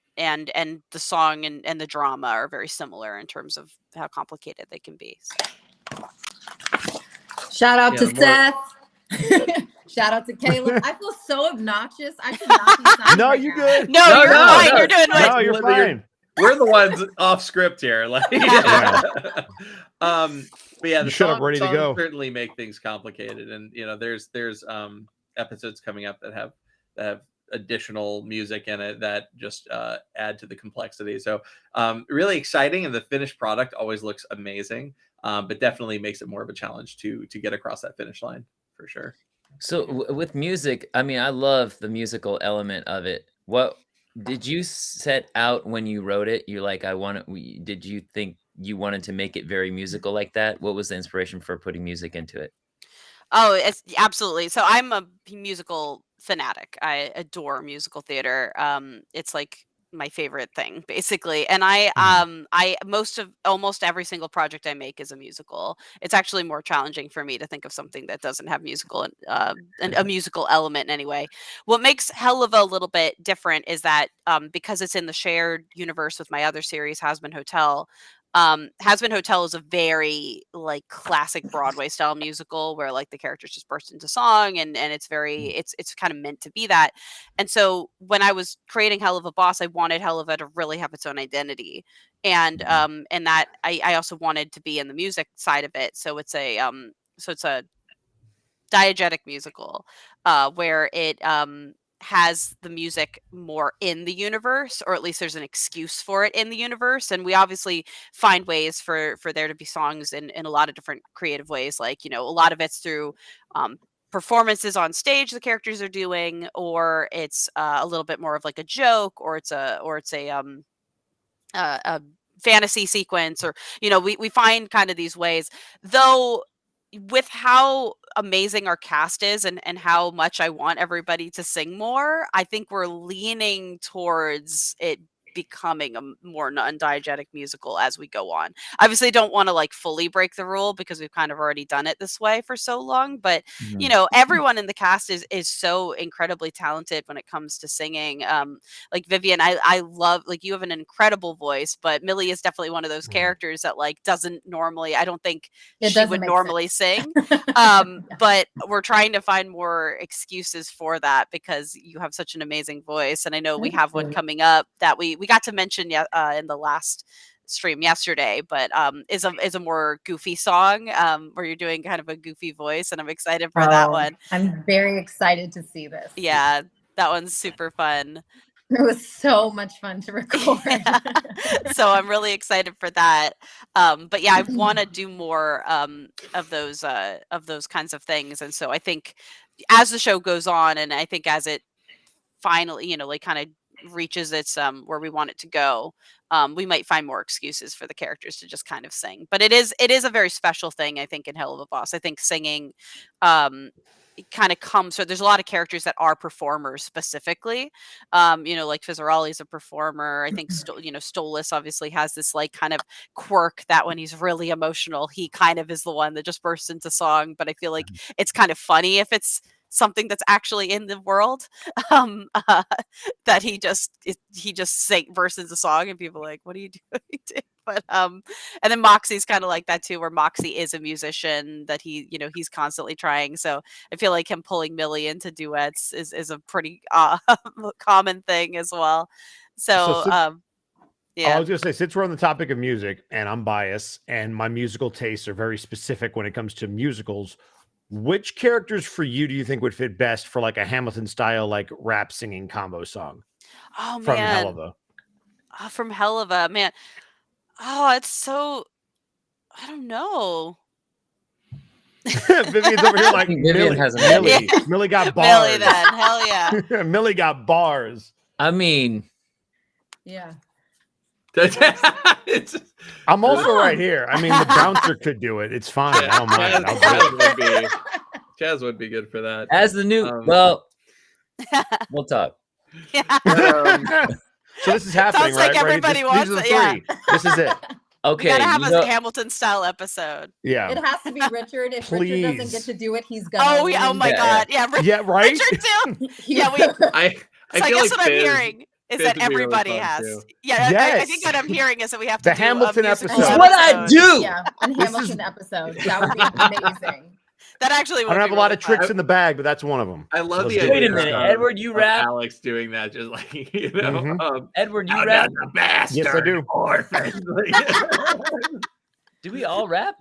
the song and the drama are very similar in terms of how complicated they can be. So. Shout out to Seth. Shout out to Caleb. I feel so obnoxious. I should not be signed. No, right you now. good. No, you're fine. You're doing No, you're fine. We're the ones off script here. Like, But yeah, You the showed up ready to songs go. certainly make things complicated, and there's episodes coming up that have additional music in it that just add to the complexity. So really exciting, and the finished product always looks amazing, but definitely makes it more of a challenge to get across that finish line for sure. So with music, I mean, I love the musical element of it. What did you set out when you wrote it? You're like, did you think you wanted to make it very musical like that? What was the inspiration for putting music into it? Oh, it's absolutely. So I'm a musical fanatic. I adore musical theater. It's like my favorite thing, basically. And I almost every single project I make is a musical. It's actually more challenging for me to think of something that doesn't have a musical element in any way. What makes Helluva a little bit different is that because it's in the shared universe with my other series, Has Been Hotel. Has Been Hotel is a very like classic Broadway style musical where like the characters just burst into song, and it's very it's kind of meant to be that. And so when I was creating Hell of a Boss, I wanted Helluva to really have its own identity. And that I also wanted to be in the music side of it. So it's a diegetic musical where it has the music more in the universe, or at least there's an excuse for it in the universe. And we obviously find ways for there to be songs in a lot of different creative ways, like a lot of it's through performances on stage the characters are doing, or it's a little bit more of like a joke, or it's a fantasy sequence, or we find kind of these ways. Though with how amazing our cast is, and how much I want everybody to sing more, I think we're leaning towards it becoming a more non-diegetic musical as we go on. Obviously don't want to like fully break the rule because we've kind of already done it this way for so long, but everyone in the cast is so incredibly talented when it comes to singing. Like Vivian, I love, like, you have an incredible voice, but Millie is definitely one of those characters that like doesn't normally, I don't think she would normally sing. But we're trying to find more excuses for that because you have such an amazing voice. And I know we have one coming up that we got to mention in the last stream yesterday, but is a more goofy song where you're doing kind of a goofy voice, and I'm excited for that one. I'm very excited to see this. Yeah, that one's super fun. It was so much fun to record. Yeah. So I'm really excited for that. But yeah, I want to do more of those kinds of things. And so I think as the show goes on, and I think as it finally, like kind of reaches its where we want it to go, we might find more excuses for the characters to just kind of sing. But it is a very special thing, I think, in Hell of a Boss. I think singing it kind of comes, so there's a lot of characters that are performers specifically, like Fizzaroli's a performer. I think Stolas obviously has this like kind of quirk that when he's really emotional, he kind of is the one that just bursts into song. But I feel like it's kind of funny if it's something that's actually in the world, that he just bursts into song and people are like, what are you doing? But and then Moxie's kind of like that too, where Moxie is a musician that he's constantly trying. So I feel like him pulling Millie into duets is a pretty common thing as well. So yeah. I was gonna say, since we're on the topic of music, and I'm biased, and my musical tastes are very specific when it comes to musicals, which characters for you do you think would fit best for like a Hamilton style like rap singing combo song? Oh from man, Helluva. From Helluva, man. Oh, it's so, I don't know. Vivian's over here like Vivian has a Millie. Millie got bars. Millie, then hell yeah. Millie got bars. I mean, Yeah. I'm also right here. I mean, the bouncer could do it. It's fine. I don't mind. Chaz would be good for that. as the new, we'll talk. So this is happening, Sounds like right? everybody These wants are the it, yeah. three. This is it. Okay, We gotta have a Hamilton style episode. Yeah. It has to be Richard. If Richard Please. doesn't get to do it, he's gonna. Oh yeah! Oh my God! Yeah, Yeah, right? Richard too. Yeah, I So I feel guess like what I'm Fizz- hearing is Fizz that would be really everybody fun, has. too. Yeah, Yes. I think what I'm hearing is that we have to The do Hamilton a musical episode. That's what I do. Yeah, a Hamilton episode. That would be amazing. That actually would I don't be have a lot really of tricks fun. in the bag, but that's one of them. I love the Let's do idea. Wait a minute, Edward, you of rap? Alex doing that, just like Mhm. Edward, you "How rap? does the bastard Yes, I do. orphan?" Do we all rap?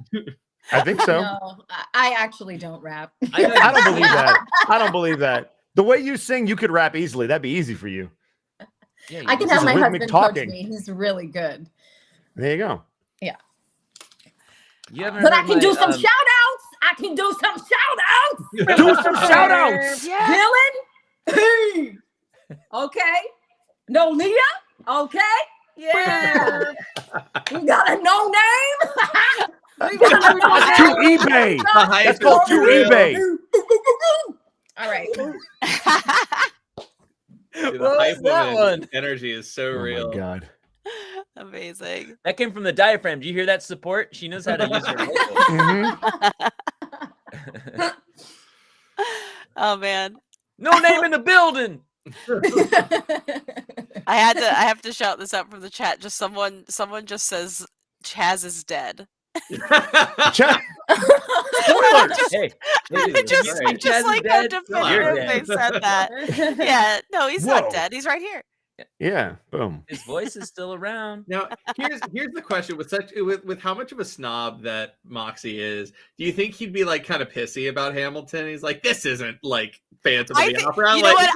I think so. No, I actually don't rap. I know I don't believe that. I don't believe that. The way you sing, you could rap easily. That'd be easy for you. Yeah, I can This have is my rhythmic husband talking. coach me. He's really good. There you go. You haven't But I heard can do some my, shout outs. I can do some shout outs. Do some shout outs. Yeah. Dylan. Hey. Okay. No Leah. Okay. Yeah. We got a no name. We got a no That's to name. eBay. The hype That's is called to real. eBay. All right. Dude, the What was hype that of it, one? energy is so Oh real. my god. Amazing. That came from the diaphragm. Do you hear that support? She knows how to use her vocals. Mhm. Oh man. No name in the building. I have to shout this out from the chat. Just someone just says Chaz is dead. Chat. Spoilers. Hey, Just right. Chaz is like how dead. definitive You're they dead. said that. Yeah, no, he's Whoa. not dead. He's right here. Yeah. Boom. His voice is still around. Now, here's the question: with how much of a snob that Moxie is, do you think he'd be like kind of pissy about Hamilton? He's like, this isn't like Phantom of I the think Opera. you know Like, what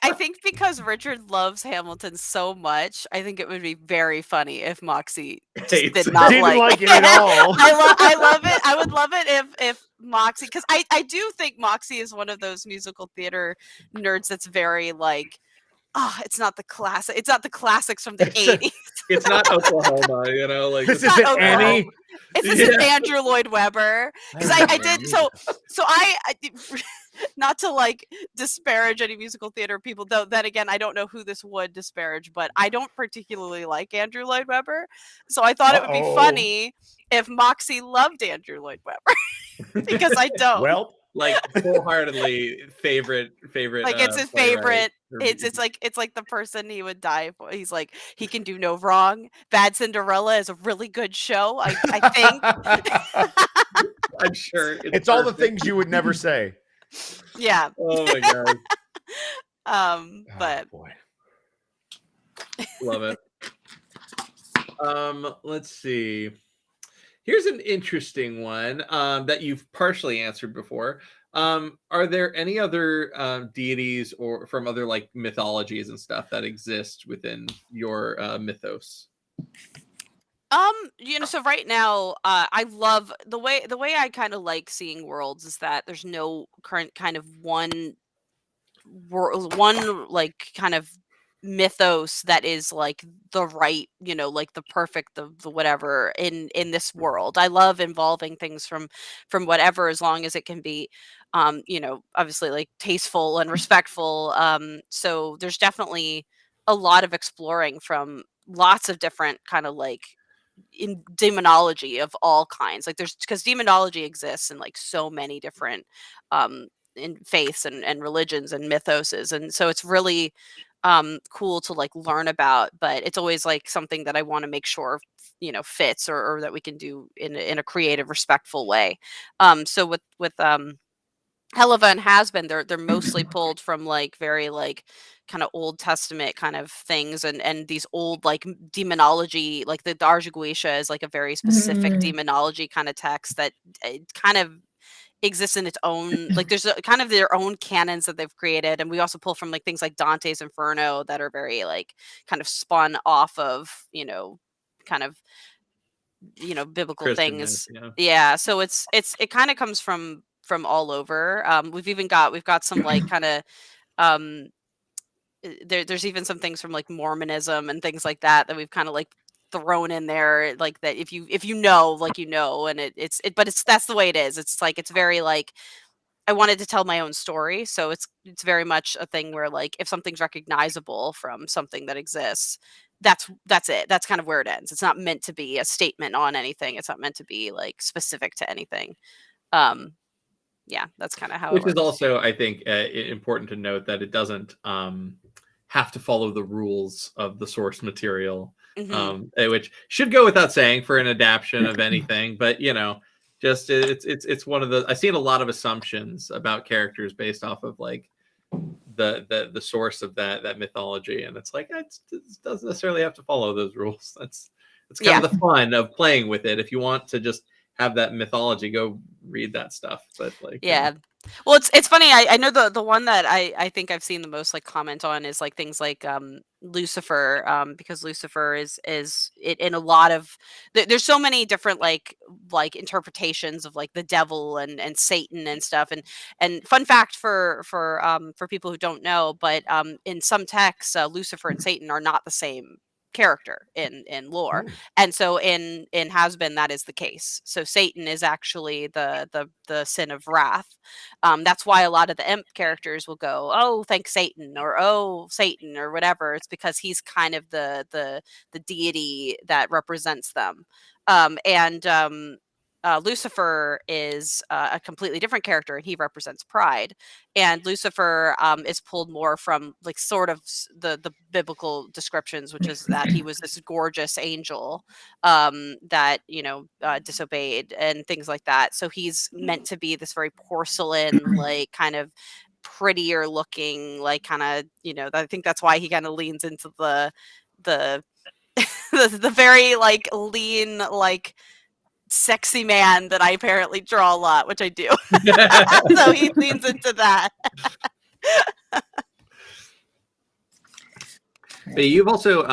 I think because Richard loves Hamilton so much, I think it would be very funny if Moxie just Hates did it. not Didn't like it it. at all. I love it. I would love it if Moxie, because I do think Moxie is one of those musical theater nerds that's very like, oh, it's not the classics from the It's a- 80s. it's not Oklahoma, like This not isn't Oklahoma. Annie. This isn't Andrew Lloyd Webber. Because I did so I not to like disparage any musical theater people, though then again I don't know who this would disparage, but I don't particularly like Andrew Lloyd Webber. So I thought it would be funny if Moxie loved Andrew Lloyd Webber. Because I don't. Well, like wholeheartedly favorite. Like it's his playwright. favorite. It's like the person he would die for. He's like, he can do no wrong. Bad Cinderella is a really good show. I think. I'm sure it's all the perfect. things you would never say. Yeah. Oh my god, But Oh, boy. love it. Let's see. Here's an interesting one that you've partially answered before. Are there any other deities or from other like mythologies and stuff that exist within your mythos? so right now, I love the way I kind of like seeing worlds is that there's no current kind of one like kind of mythos that is like the right, like the perfect, the whatever in this world. I love involving things from whatever, as long as it can be obviously like tasteful and respectful. So there's definitely a lot of exploring from lots of different kind of like in demonology of all kinds. Like there's, because demonology exists in like so many different in faiths and religions and mythoses, and so it's really cool to like learn about, but it's always like something that I want to make sure fits, or that we can do in a creative, respectful way. So with Helluva and Has Been, they're mostly pulled from like very like kind of Old Testament kind of things, and these old like demonology, like the Darjaguisha is like a very specific demonology kind of text that kind of exists in its own, like there's a kind of their own canons that they've created, and we also pull from like things like Dante's Inferno that are very like kind of spun off of kind of biblical Christian things. myth, Yeah, so it kind of comes from all over. We've got some like kind of um there's even some things from like Mormonism and things like that we've kind of like thrown in there, like that if you like and but it's that's the way it is. It's like it's very like I wanted to tell my own story, so it's very much a thing where like if something's recognizable from something that exists, that's it. That's kind of where it ends. It's not meant to be a statement on anything. It's not meant to be like specific to anything. Yeah, that's kind of how which it is works. also, I think, important to note that it doesn't have to follow the rules of the source material, which should go without saying for an adaptation of anything. But just it's one of the, I've seen a lot of assumptions about characters based off of like the source of that mythology, and it's like it doesn't necessarily have to follow those rules. That's It's kind of the fun of playing with it. If you want to just have that mythology, go read that stuff. But like, Yeah. Well, it's funny. I know the one that I think I've seen the most like comment on is like things like Lucifer, because Lucifer is it in a lot of there's so many different like interpretations of like the devil and Satan and stuff. And fun fact for people who don't know, but in some texts, Lucifer and Satan are not the same character in lore. And so in Has Been, that is the case. So Satan is actually the sin of wrath. That's why a lot of the imp characters will go, oh, thank Satan, or oh, Satan, or whatever. It's because he's kind of the deity that represents them. Lucifer is a completely different character, and he represents pride. And Lucifer is pulled more from like sort of the biblical descriptions, which is that he was this gorgeous angel that disobeyed and things like that. So he's meant to be this very porcelain, like kind of prettier looking, like kind of I think that's why he kind of leans into the the very like lean like sexy man that I apparently draw a lot, which I do. So he leans into that. But you've also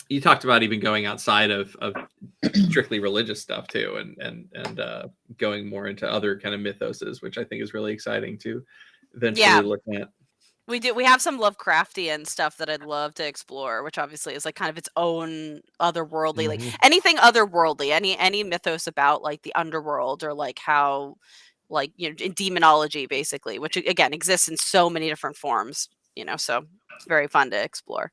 you talked about even going outside of strictly religious stuff too, and going more into other kind of mythoses, which I think is really exciting to eventually look at. We have some Lovecraftian stuff that I'd love to explore, which obviously is like kind of its own otherworldly, like anything otherworldly, any mythos about like the underworld, or like how like in demonology basically, which again exists in so many different forms, so it's very fun to explore.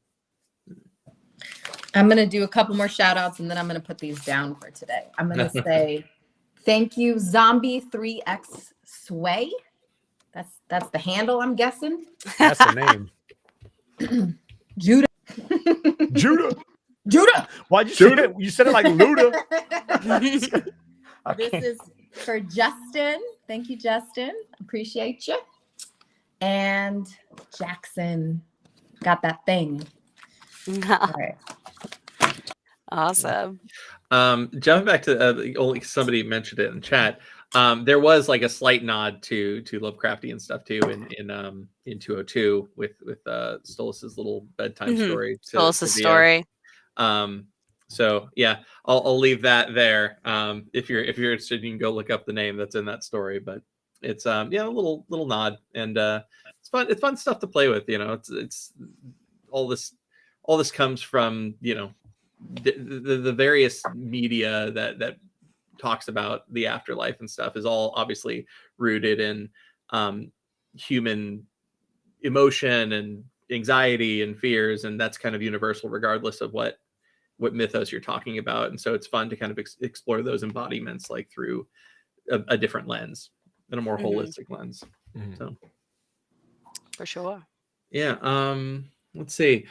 I'm going to do a couple more shout outs, and then I'm going to put these down for today. I'm going to say thank you, Zombie 3X Sway. That's the handle, I'm guessing. That's the name. Judah. Judah. Why'd you say it? You said it like Luda. This is for Justin. Thank you, Justin. Appreciate you. And Jackson got that thing. All right. Awesome. Jumping back to only somebody mentioned it in chat. There was like a slight nod to Lovecraftian stuff too in 202 with Stolas's little bedtime story. Stolas's story. So yeah, I'll leave that there. If you're interested, you can go look up the name that's in that story. But it's a little nod, and it's fun. It's fun stuff to play with. It's all this comes from the various media that talks about the afterlife and stuff is all obviously rooted in human emotion and anxiety and fears, and that's kind of universal regardless of what mythos you're talking about. And so it's fun to kind of explore those embodiments like through a different lens and a more holistic lens. So for sure. Let's see.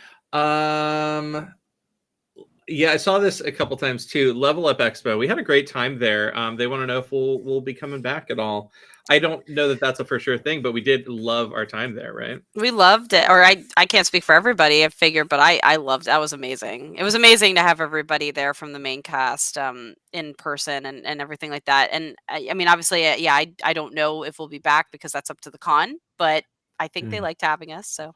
Yeah, I saw this a couple times too. Level Up Expo. We had a great time there. They want to know if we'll be coming back at all. I don't know that that's a for sure thing, but we did love our time there, right? We loved it. Or I can't speak for everybody, I figure, but I loved it. That was amazing. It was amazing to have everybody there from the main cast in person and everything like that. And I mean, obviously, I don't know if we'll be back because that's up to the con, but I think they liked having us. So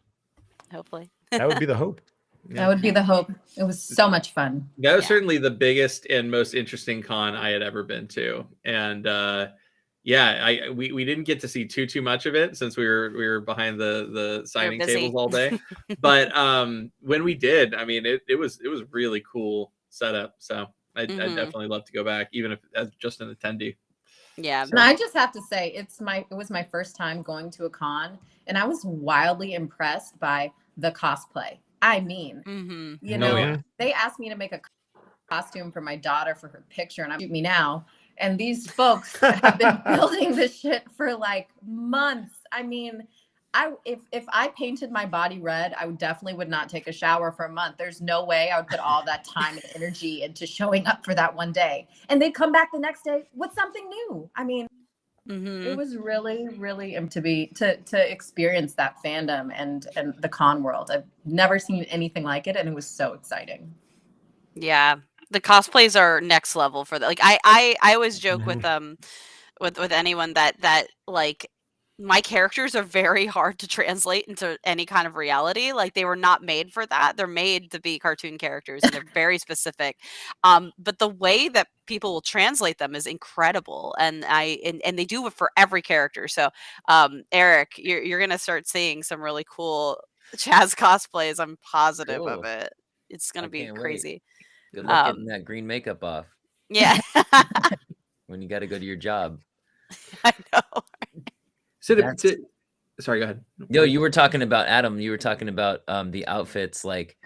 hopefully. That would be the hope. That would be the hope. It was so much fun. That was certainly the biggest and most interesting con I had ever been to. And we didn't get to see too much of it since we were behind the signing tables all day. But when we did, I mean, it was really cool setup. So I'd definitely love to go back, even if as just an attendee. Yeah. So. And I just have to say, it was my first time going to a con, and I was wildly impressed by the cosplay. I mean, they asked me to make a costume for my daughter for her picture, and I'm shoot me now. And these folks have been building this shit for like months. I mean, if I painted my body red, I definitely would not take a shower for a month. There's no way I would put all that time and energy into showing up for that one day. And they'd come back the next day with something new. I mean, it was really, really to experience that fandom and the con world. I've never seen anything like it, and it was so exciting. Yeah, The cosplays are next level for that. Like I always joke with anyone that like my characters are very hard to translate into any kind of reality. Like they were not made for that. They're made to be cartoon characters and they're very specific. But the way that people will translate them is incredible. And and they do it for every character. So Eric, you're gonna start seeing some really cool Chaz cosplays. I'm positive of Cool. it. It's gonna I be can't wait. crazy. Good luck getting that green makeup off Yeah. when you got to go to your job. I know. So That's- sorry, go ahead. No, you were talking about Adam. You were talking about the outfits, like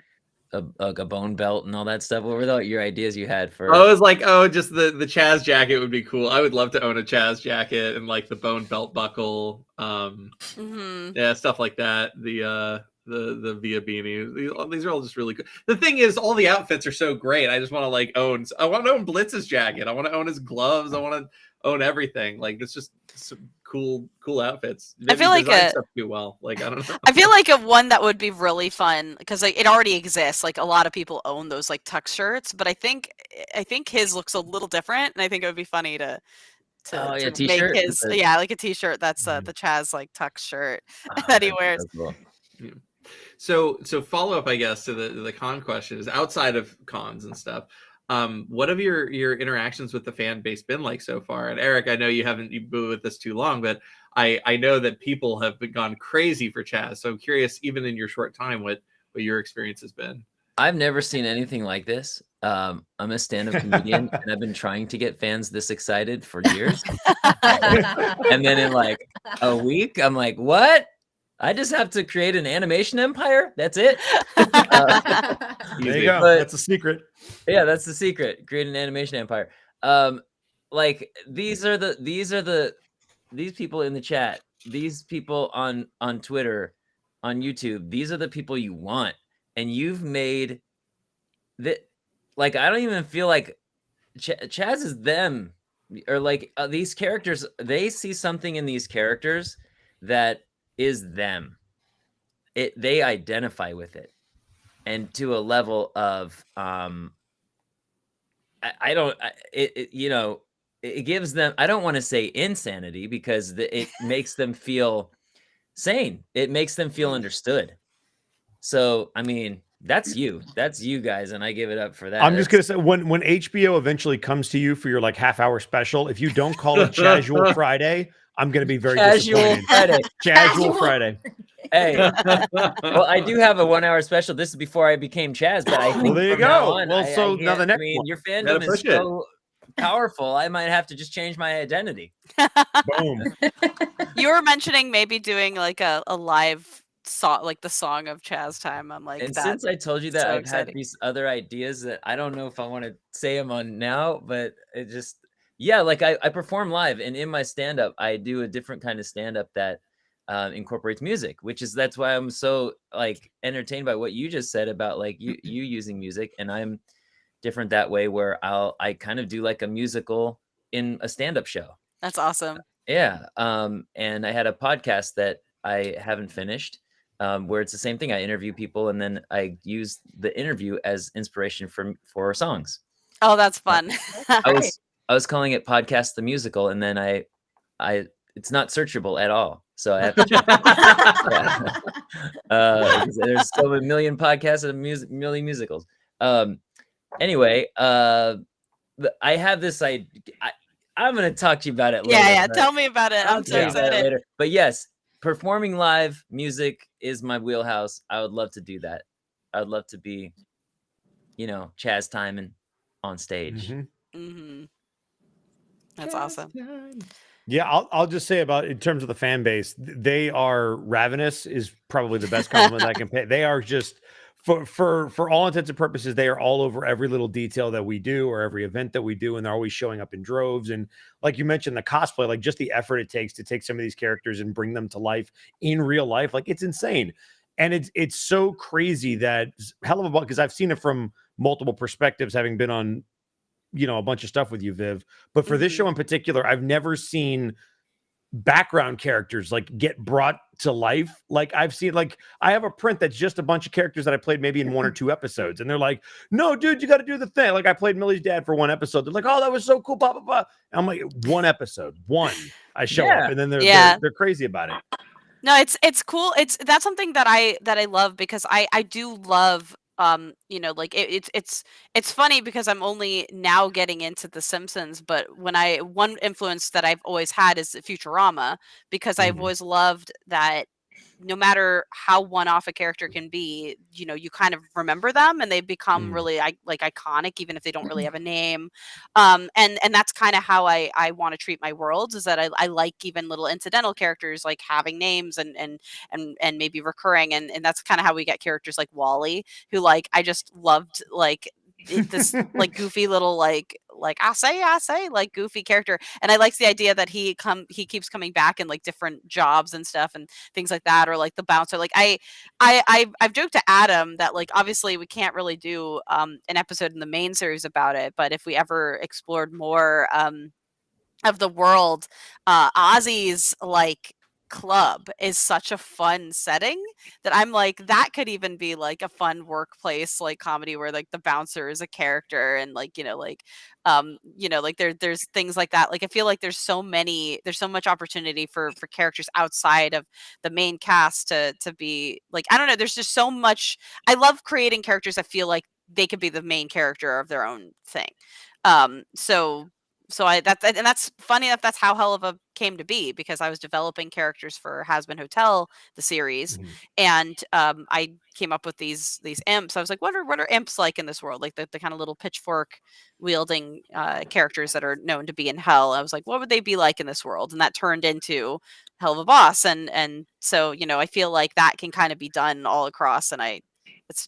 a bone belt and all that stuff. What were your ideas you had for? I was like, just the Chaz jacket would be cool. I would love to own a Chaz jacket and like the bone belt buckle. Yeah, stuff like that. The Via beanie. These are all just really good. The thing is, all the outfits are so great. I just want to like own. I want to own Blitz's jacket. I want to own his gloves. I want to own everything. Like it's just some cool outfits. I feel like stuff too well. Like I don't know. I feel like a one that would be really fun because like it already exists. Like a lot of people own those like tux shirts, but I think his looks a little different, and I think it would be funny to make t-shirt? his like a t-shirt that's the Chaz like tux shirt that he wears. Cool. Yeah. So follow up, I guess, to the con question is outside of cons and stuff. What have your interactions with the fan base been like so far? And Eric, I know you've been with this too long, but I know that people have gone crazy for Chaz. So I'm curious, even in your short time, what your experience has been. I've never seen anything like this. I'm a stand-up comedian, and I've been trying to get fans this excited for years. And then in like a week, I'm like, what? I just have to create an animation empire? That's it? There you go. That's the secret. Yeah, that's the secret. Create an animation empire. Like these people in the chat, these people on Twitter, on YouTube, these are the people you want. And you've made that, like, I don't even feel like Chaz is them, or like these characters, they see something in these characters that is them. They identify with it, and to a level of it gives them, I don't want to say insanity, because it makes them feel sane. It makes them feel understood. So, I mean, that's you guys, and I give it up for that. I'm just gonna say, when HBO eventually comes to you for your like half-hour special, if you don't call it Casual Friday, I'm gonna be very disappointed. Casual Friday. Hey, well, I do have a 1-hour special. This is before I became Chaz, but I think well, there you go. Now the next one. Your fandom is so powerful. I might have to just change my identity. Boom. You were mentioning maybe doing like a live song, like the song of Chaz time. I'm like, and since I told you that, so I've had these other ideas that I don't know if I want to say them on now, but it just, yeah, like I perform live, and in my stand-up, I do a different kind of stand-up that incorporates music, that's why I'm so like entertained by what you just said about like you using music. And I'm different that way, where I kind of do like a musical in a stand-up show. That's awesome. Yeah. And I had a podcast that I haven't finished, where it's the same thing. I interview people, and then I use the interview as inspiration for songs. Oh, that's fun. I was calling it Podcast the Musical, and then I it's not searchable at all. So I have to check. There's so a million podcasts and million musicals. Anyway, I have this idea. I'm going to talk to you about it later. Yeah. Tell me about it. I'm so excited. Later. But yes, performing live music is my wheelhouse. I would love to do that. I would love to be, Chaz Timon on stage. That's awesome. Yeah, I'll just say about, in terms of the fan base, they are ravenous is probably the best compliment I can pay. They are just, for all intents and purposes, they are all over every little detail that we do, or every event that we do, and they're always showing up in droves. And like you mentioned, the cosplay, like just the effort it takes to take some of these characters and bring them to life in real life, like it's insane. And it's so crazy that Helluva, because I've seen it from multiple perspectives, having been on a bunch of stuff with you, Viv, but for this show in particular, I've never seen background characters like get brought to life. Like I've seen, like I have a print that's just a bunch of characters that I played maybe in 1 or 2 episodes, and they're like, "No, dude, you got to do the thing." Like I played Millie's dad for 1 episode. They're like, "Oh, that was so cool." Blah blah blah. And I'm like, 1 episode, I show up, and then they're crazy about it. No, it's cool. That's something that I love, because I do love, you know, like it's funny because I'm only now getting into The Simpsons, but one influence that I've always had is Futurama, because I've always loved that no matter how one-off a character can be, you know, you kind of remember them and they become really like iconic, even if they don't really have a name. And that's kind of how I want to treat my worlds, is that I like even little incidental characters like having names and maybe recurring, and that's kind of how we get characters like Wally, who like I just loved, like this like goofy little like I say like goofy character, and I liked the idea that he keeps coming back in like different jobs and stuff and things like that, or like the bouncer. Like I've joked to Adam that like obviously we can't really do an episode in the main series about it, but if we ever explored more of the world, Ozzy's like club is such a fun setting that I'm like, that could even be like a fun workplace like comedy where like the bouncer is a character, and like, you know, like there's things like that. Like I feel like there's so much opportunity for characters outside of the main cast to be like, I don't know, there's just so much. I love creating characters that feel like they could be the main character of their own thing. So that's funny enough. That's how Helluva came to be, because I was developing characters for Has Been Hotel, the series, and I came up with these imps. I was like, what are imps like in this world? Like the kind of little pitchfork wielding characters that are known to be in hell. I was like, what would they be like in this world? And that turned into Helluva Boss, and so, you know, I feel like that can kind of be done all across, and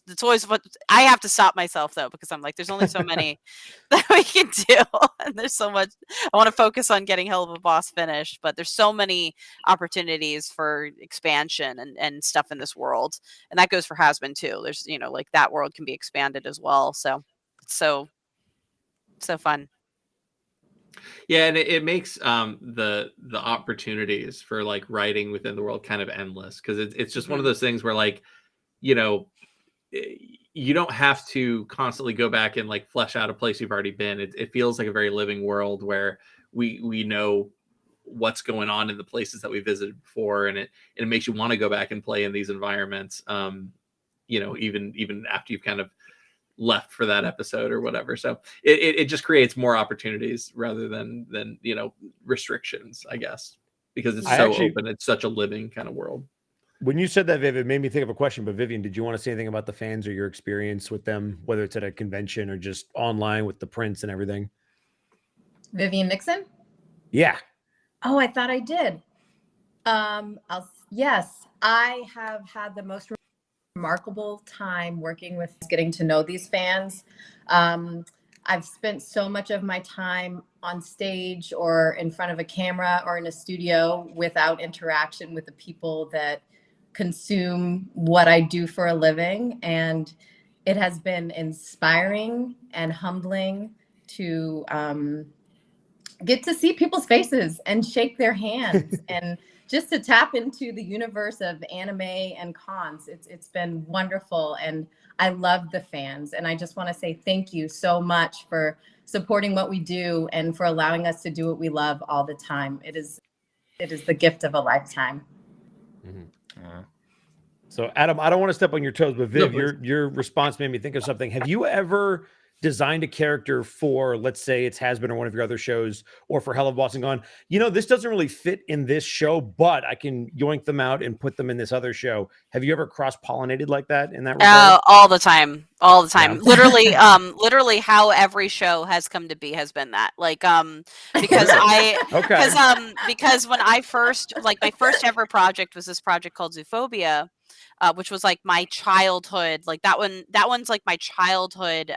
it's always what I have to stop myself though, because I'm like, there's only so many that we can do, and there's so much. I want to focus on getting Helluva Boss finished, but there's so many opportunities for expansion and stuff in this world, and that goes for Has Been too. There's, you know, like that world can be expanded as well. So it's so fun. Yeah, and it makes the opportunities for like writing within the world kind of endless, because it's just one of those things where, like, you know, you don't have to constantly go back and like flesh out a place you've already been. It feels like a very living world where we know what's going on in the places that we visited before, and it makes you want to go back and play in these environments. You know, even after you've kind of left for that episode or whatever. So it just creates more opportunities rather than you know, restrictions, I guess, because it's open. It's such a living kind of world. When you said that, Viv, it made me think of a question. But Vivian, did you want to say anything about the fans or your experience with them, whether it's at a convention or just online with the prints and everything? Vivian Nixon? Yeah. Oh, I thought I did. Yes, I have had the most remarkable time working with, getting to know these fans. I've spent so much of my time on stage or in front of a camera or in a studio without interaction with the people that consume what I do for a living. And it has been inspiring and humbling to get to see people's faces and shake their hands and just to tap into the universe of anime and cons. It's been wonderful, and I love the fans. And I just want to say thank you so much for supporting what we do and for allowing us to do what we love all the time. It is the gift of a lifetime. So Adam, I don't want to step on your toes, but Viv, your response made me think of something. Have you ever designed a character for, let's say it's Has Been or one of your other shows, or for Helluva Boss, and gone, you know, this doesn't really fit in this show, but I can yoink them out and put them in this other show? Have you ever cross-pollinated like that in that regard? All the time. Yeah. Literally how every show has come to be has been that. Like, because because when I first, like, my first ever project was this project called Zoophobia, which was like my childhood, like that one's like my childhood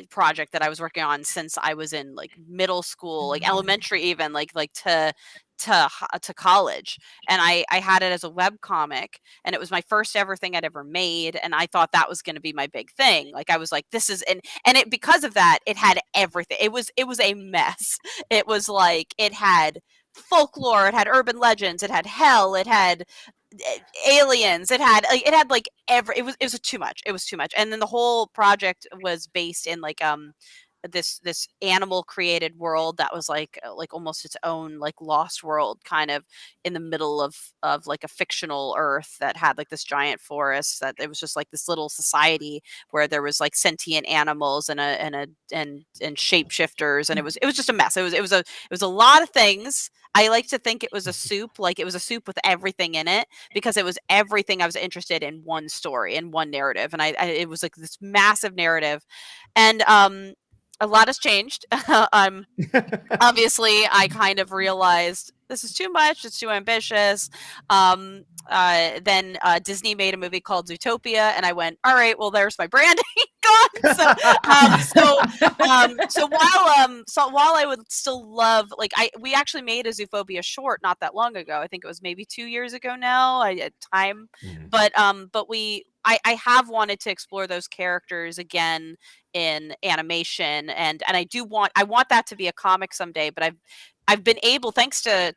project that I was working on since I was in like middle school, like elementary, even like to college. And I had it as a web comic, and it was my first ever thing I'd ever made, and I thought that was going to be my big thing. Like I was like, this is, and it, because of that, it had everything. It was a mess. It was like, it had folklore, it had urban legends, it had hell, it had aliens, it had like it was too much. It was too much. And then the whole project was based in like this animal created world that was like almost its own like lost world, kind of in the middle of like a fictional earth that had like this giant forest, that it was just like this little society where there was like sentient animals and shapeshifters, and it was just a mess. It was a lot of things. I like to think it was a soup, like it was a soup with everything in it, because it was everything I was interested in one story and one narrative, and it was like this massive narrative. And a lot has changed. Obviously, I kind of realized this is too much. It's too ambitious. Then Disney made a movie called Zootopia, and I went, all right, well, there's my branding gone. So while I would still love, like, we actually made a Zoophobia short not that long ago. I think it was maybe 2 years ago now. Time, but I have wanted to explore those characters again in animation, and I want that to be a comic someday. But I've been able, thanks to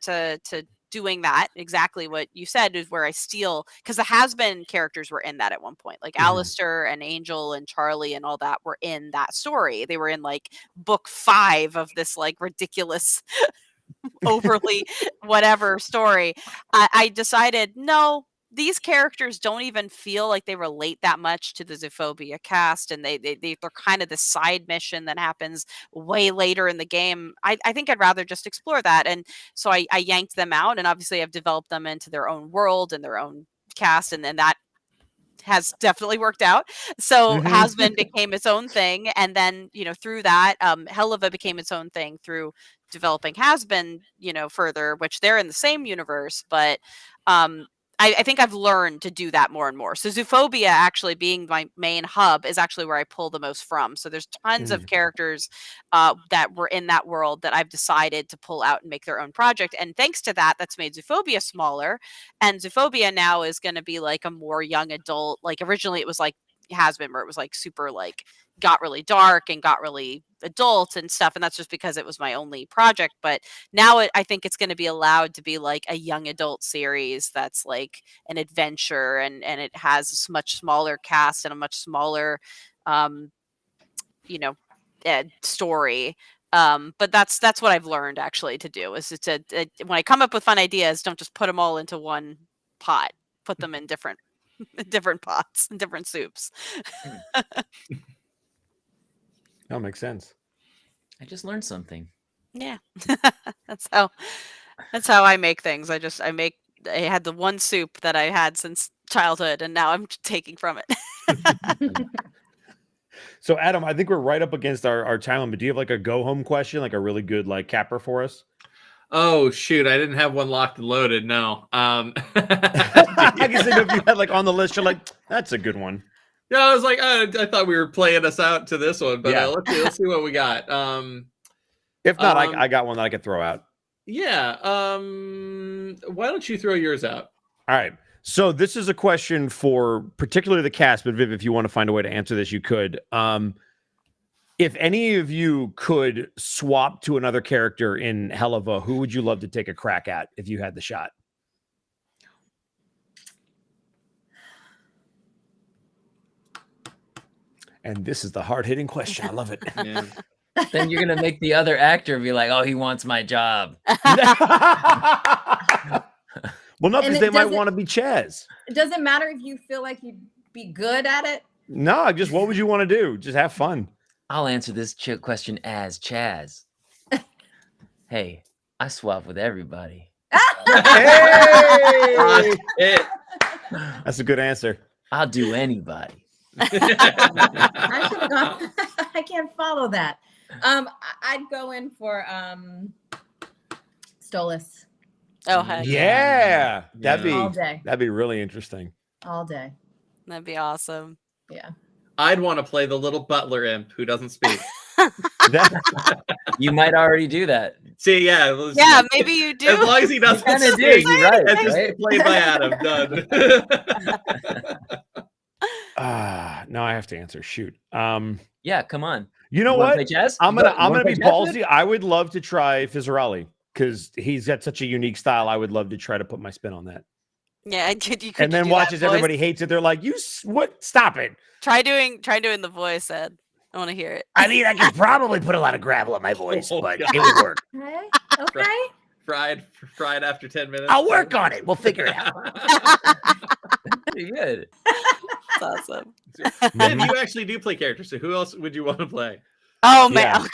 doing that, exactly what you said, is where I steal, because the has-been characters were in that at one point, like Alistair and Angel and Charlie and all that were in that story. They were in like book 5 of this like ridiculous overly whatever story. I decided, no, these characters don't even feel like they relate that much to the Zoophobia cast, and they're kind of the side mission that happens way later in the game. I think I'd rather just explore that, and so I yanked them out, and obviously I've developed them into their own world and their own cast, and then that has definitely worked out. So Has-Been became its own thing, and then through that, Helluva became its own thing through developing Has-Been further, which they're in the same universe, but I think I've learned to do that more and more. So Zoophobia actually being my main hub is actually where I pull the most from. So there's tons of characters that were in that world that I've decided to pull out and make their own project. And thanks to that, that's made Zoophobia smaller. And Zoophobia now is going to be like a more young adult. Like originally it was like Has-Been, where it was like super like got really dark and got really adult and stuff, and that's just because it was my only project. But now I think it's going to be allowed to be like a young adult series that's like an adventure, and it has a much smaller cast and a much smaller story. But that's what I've learned actually to do, is when I come up with fun ideas, don't just put them all into one pot, put them in different pots and different soups. That makes sense. I just learned something. Yeah. that's how I make things. I had the one soup that I had since childhood, and now I'm taking from it. So Adam, I think we're right up against our time limit. Do you have like a go home question, like a really good like capper for us? Oh shoot, I didn't have one locked and loaded. No. I guess if you had like on the list, you're like, that's a good one. Yeah, I was like, I thought we were playing us out to this one, but Yeah. let's see what we got. If not, I got one that I could throw out. Yeah. Why don't you throw yours out? All right. So this is a question for particularly the cast, but Viv, if you want to find a way to answer this, you could. If any of you could swap to another character in Helluva, who would you love to take a crack at if you had the shot? And this is the hard-hitting question. I love it. Yeah. Then you're gonna make the other actor be like, "Oh, he wants my job." Well, no, And because they might want to be Chaz. It doesn't matter if you feel like you'd be good at it. No, just what would you want to do? Just have fun. I'll answer this question as Chaz. Hey, I swap with everybody. Hey! It. That's a good answer. I'll do anybody. I should have gone. I can't follow that. I'd go in for Stolas Oh, heck. Yeah, all day. that'd be really interesting. All day. That'd be awesome. Yeah. I'd want to play the little butler imp who doesn't speak. You might already do that. See, yeah. Yeah, maybe you do. As long as he doesn't Kinda do, speak. you're right, It's just right? played by Adam. Done. No, I have to answer. Shoot. Yeah, come on. You know You wanna what? play Chaz? I'm You gonna wanna be play Chaz, ballsy. I would love to try Fizzarali. because he's got such a unique style. I would love to try to put my spin on that. Yeah, and could you And then do that watches voice? everybody hates it. They're like, what? Stop it. Try doing the voice, Ed. I want to hear it. I mean, I could probably put a lot of gravel in my voice, Oh, but God. it would work. Okay. Fried after 10 minutes. I'll work on it. We'll figure it out. Pretty good. That's awesome. And you actually do play characters, so who else would you want to play? Oh man. Yeah. Oh, God.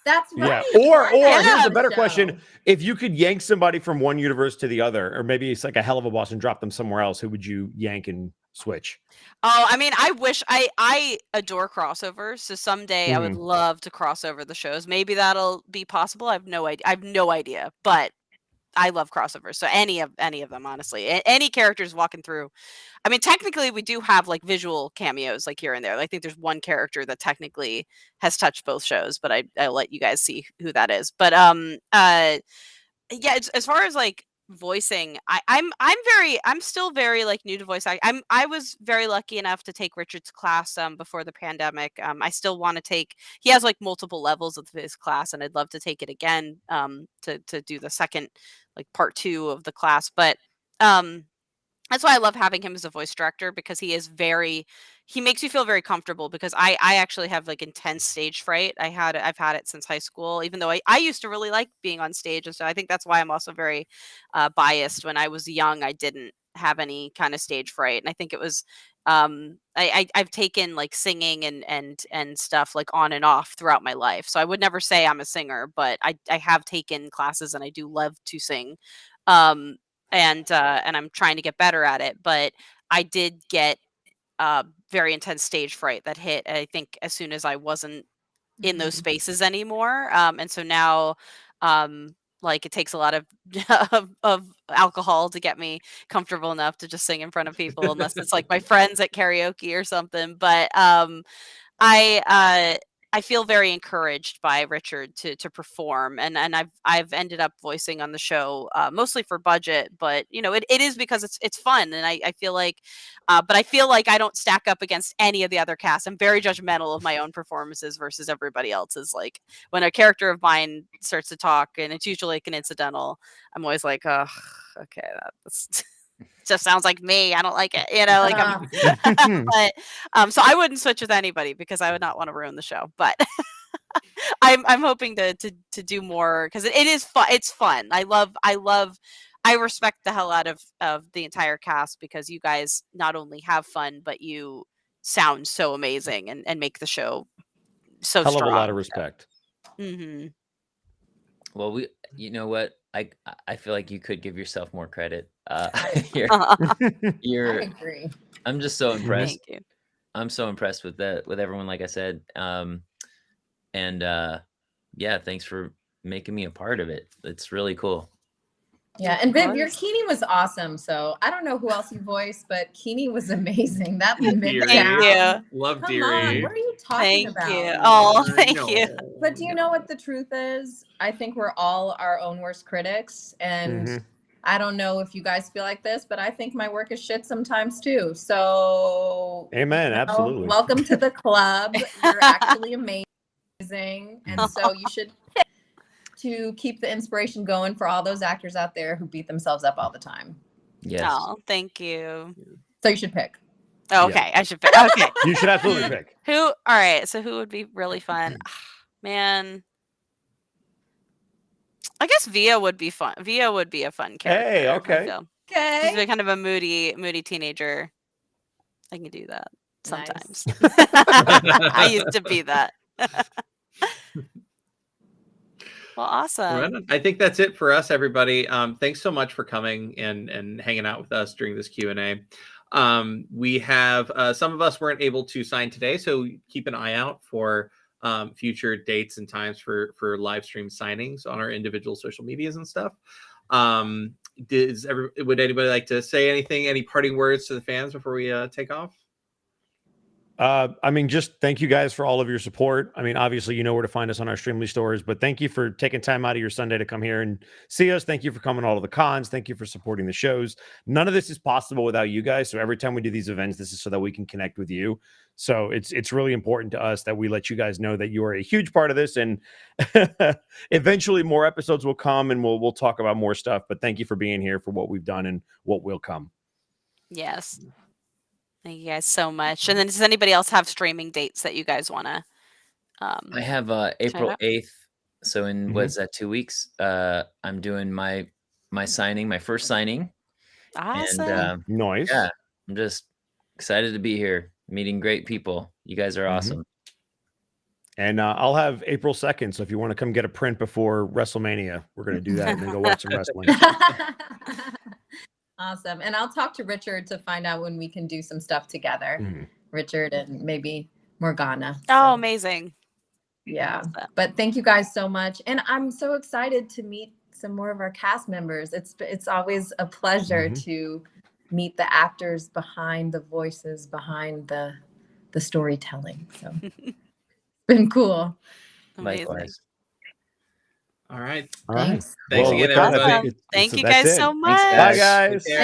That's Yeah. right. Or Yeah, here's the a better show. question. If you could yank somebody from one universe to the other, or maybe it's like a hell of a boss and drop them somewhere else, who would you yank and switch? Oh, I mean, I wish I adore crossovers. So someday I would Mhm. love to cross over the shows. Maybe that'll be possible. I have no idea. But I love crossovers. So any of them, honestly. Any characters walking through. I mean, technically we do have like visual cameos like here and there. I think there's one character that technically has touched both shows, but I'll let you guys see who that is. But yeah, as far as like voicing, I'm still very like new to voice acting. I was very lucky enough to take Richard's class before the pandemic. I still want to take. He has like multiple levels of his class, and I'd love to take it again to do the second like part 2 of the class. But that's why I love having him as a voice director, because he makes you feel very comfortable, because I actually have like intense stage fright. I've had it since high school, even though I used to really like being on stage. And so I think that's why I'm also very biased. When I was young, I didn't have any kind of stage fright. And I think it was I've taken like singing and stuff like on and off throughout my life. So I would never say I'm a singer, but I have taken classes and I do love to sing. Um and I'm trying to get better at it, but I did get very intense stage fright that hit, I think, as soon as I wasn't in those spaces anymore. And so now like it takes a lot of of alcohol to get me comfortable enough to just sing in front of people, unless it's like my friends at karaoke or something. But I I feel very encouraged by Richard to perform, and I've ended up voicing on the show mostly for budget, but you know it is because it's fun, and I feel like, but I feel like I don't stack up against any of the other cast. I'm very judgmental of my own performances versus everybody else's. Like when a character of mine starts to talk, and it's usually like an incidental, I'm always like, oh, okay, that's just sounds like me. I don't like it, you know. Like but so I wouldn't switch with anybody because I would not want to ruin the show. But I'm hoping to do more, because it is fun. It's fun. I respect the hell out of the entire cast, because you guys not only have fun, but you sound so amazing and make the show so Hell of strong. a lot of respect. Mm-hmm. Well, you know what? I feel like you could give yourself more credit. You're, I you're, agree. I'm just so impressed. Thank you. I'm so impressed with everyone, like I said. And yeah, thanks for making me a part of it. It's really cool. Yeah, and Viv, your Keeney was awesome. So I don't know who else you voiced, but Keeney was amazing. That Deary. Thank you. Love Come Deary. on, what are you talking Thank about? you. Oh, thank No, you. But do you know what the truth is? I think we're all our own worst critics. And Mhm. I don't know if you guys feel like this, but I think my work is shit sometimes too. So, Amen. you know, Absolutely. welcome to the club. You're actually amazing. And so you should pick to keep the inspiration going for all those actors out there who beat themselves up all the time. Yes. Oh, thank you. So you should pick. Oh, okay, I should pick. Okay. You should absolutely pick. Who? All right. So who would be really fun? Man, I guess Via would be fun. Via would be a fun character. Hey, I okay. feel. Okay. She's kind of a moody teenager. I can do that sometimes. Nice. I used to be that. Well, awesome. Right. I think that's it for us, everybody. Thanks so much for coming and hanging out with us during this Q&A. We have some of us weren't able to sign today, so keep an eye out for future dates and times for live stream signings on our individual social medias and stuff. Would anybody like to say anything, any parting words to the fans before we take off? I mean, just thank you guys for all of your support. I mean, obviously, you know where to find us on our Streamly stores, but thank you for taking time out of your Sunday to come here and see us. Thank you for coming to all of the cons. Thank you for supporting the shows. None of this is possible without you guys. So every time we do these events, this is so that we can connect with you. So it's really important to us that we let you guys know that you are a huge part of this. And eventually more episodes will come and we'll talk about more stuff. But thank you for being here for what we've done and what will come. Yes. Thank you guys so much. And then does anybody else have streaming dates that you guys want to I have April out? 8th. So in Mhm. what's that, 2 weeks? I'm doing my signing, my first signing. Awesome. And Nice. yeah, I'm just excited to be here, meeting great people. You guys are awesome. And I'll have April 2nd. So if you want to come get a print before WrestleMania, we're going to do that and then go watch some wrestling. Awesome. And I'll talk to Richard to find out when we can do some stuff together. Mhm. Richard and maybe Morgana. Oh, So, amazing. yeah. Love that. But thank you guys so much. And I'm so excited to meet some more of our cast members. It's always a pleasure Mhm. to meet the actors behind the voices, behind the storytelling. So it's been cool. Amazing. Likewise. All right. All right. Thanks. Thanks Well, again, with that, I everybody. think Thank you that's guys it. so much. Thanks, Bye, guys. guys. Take care.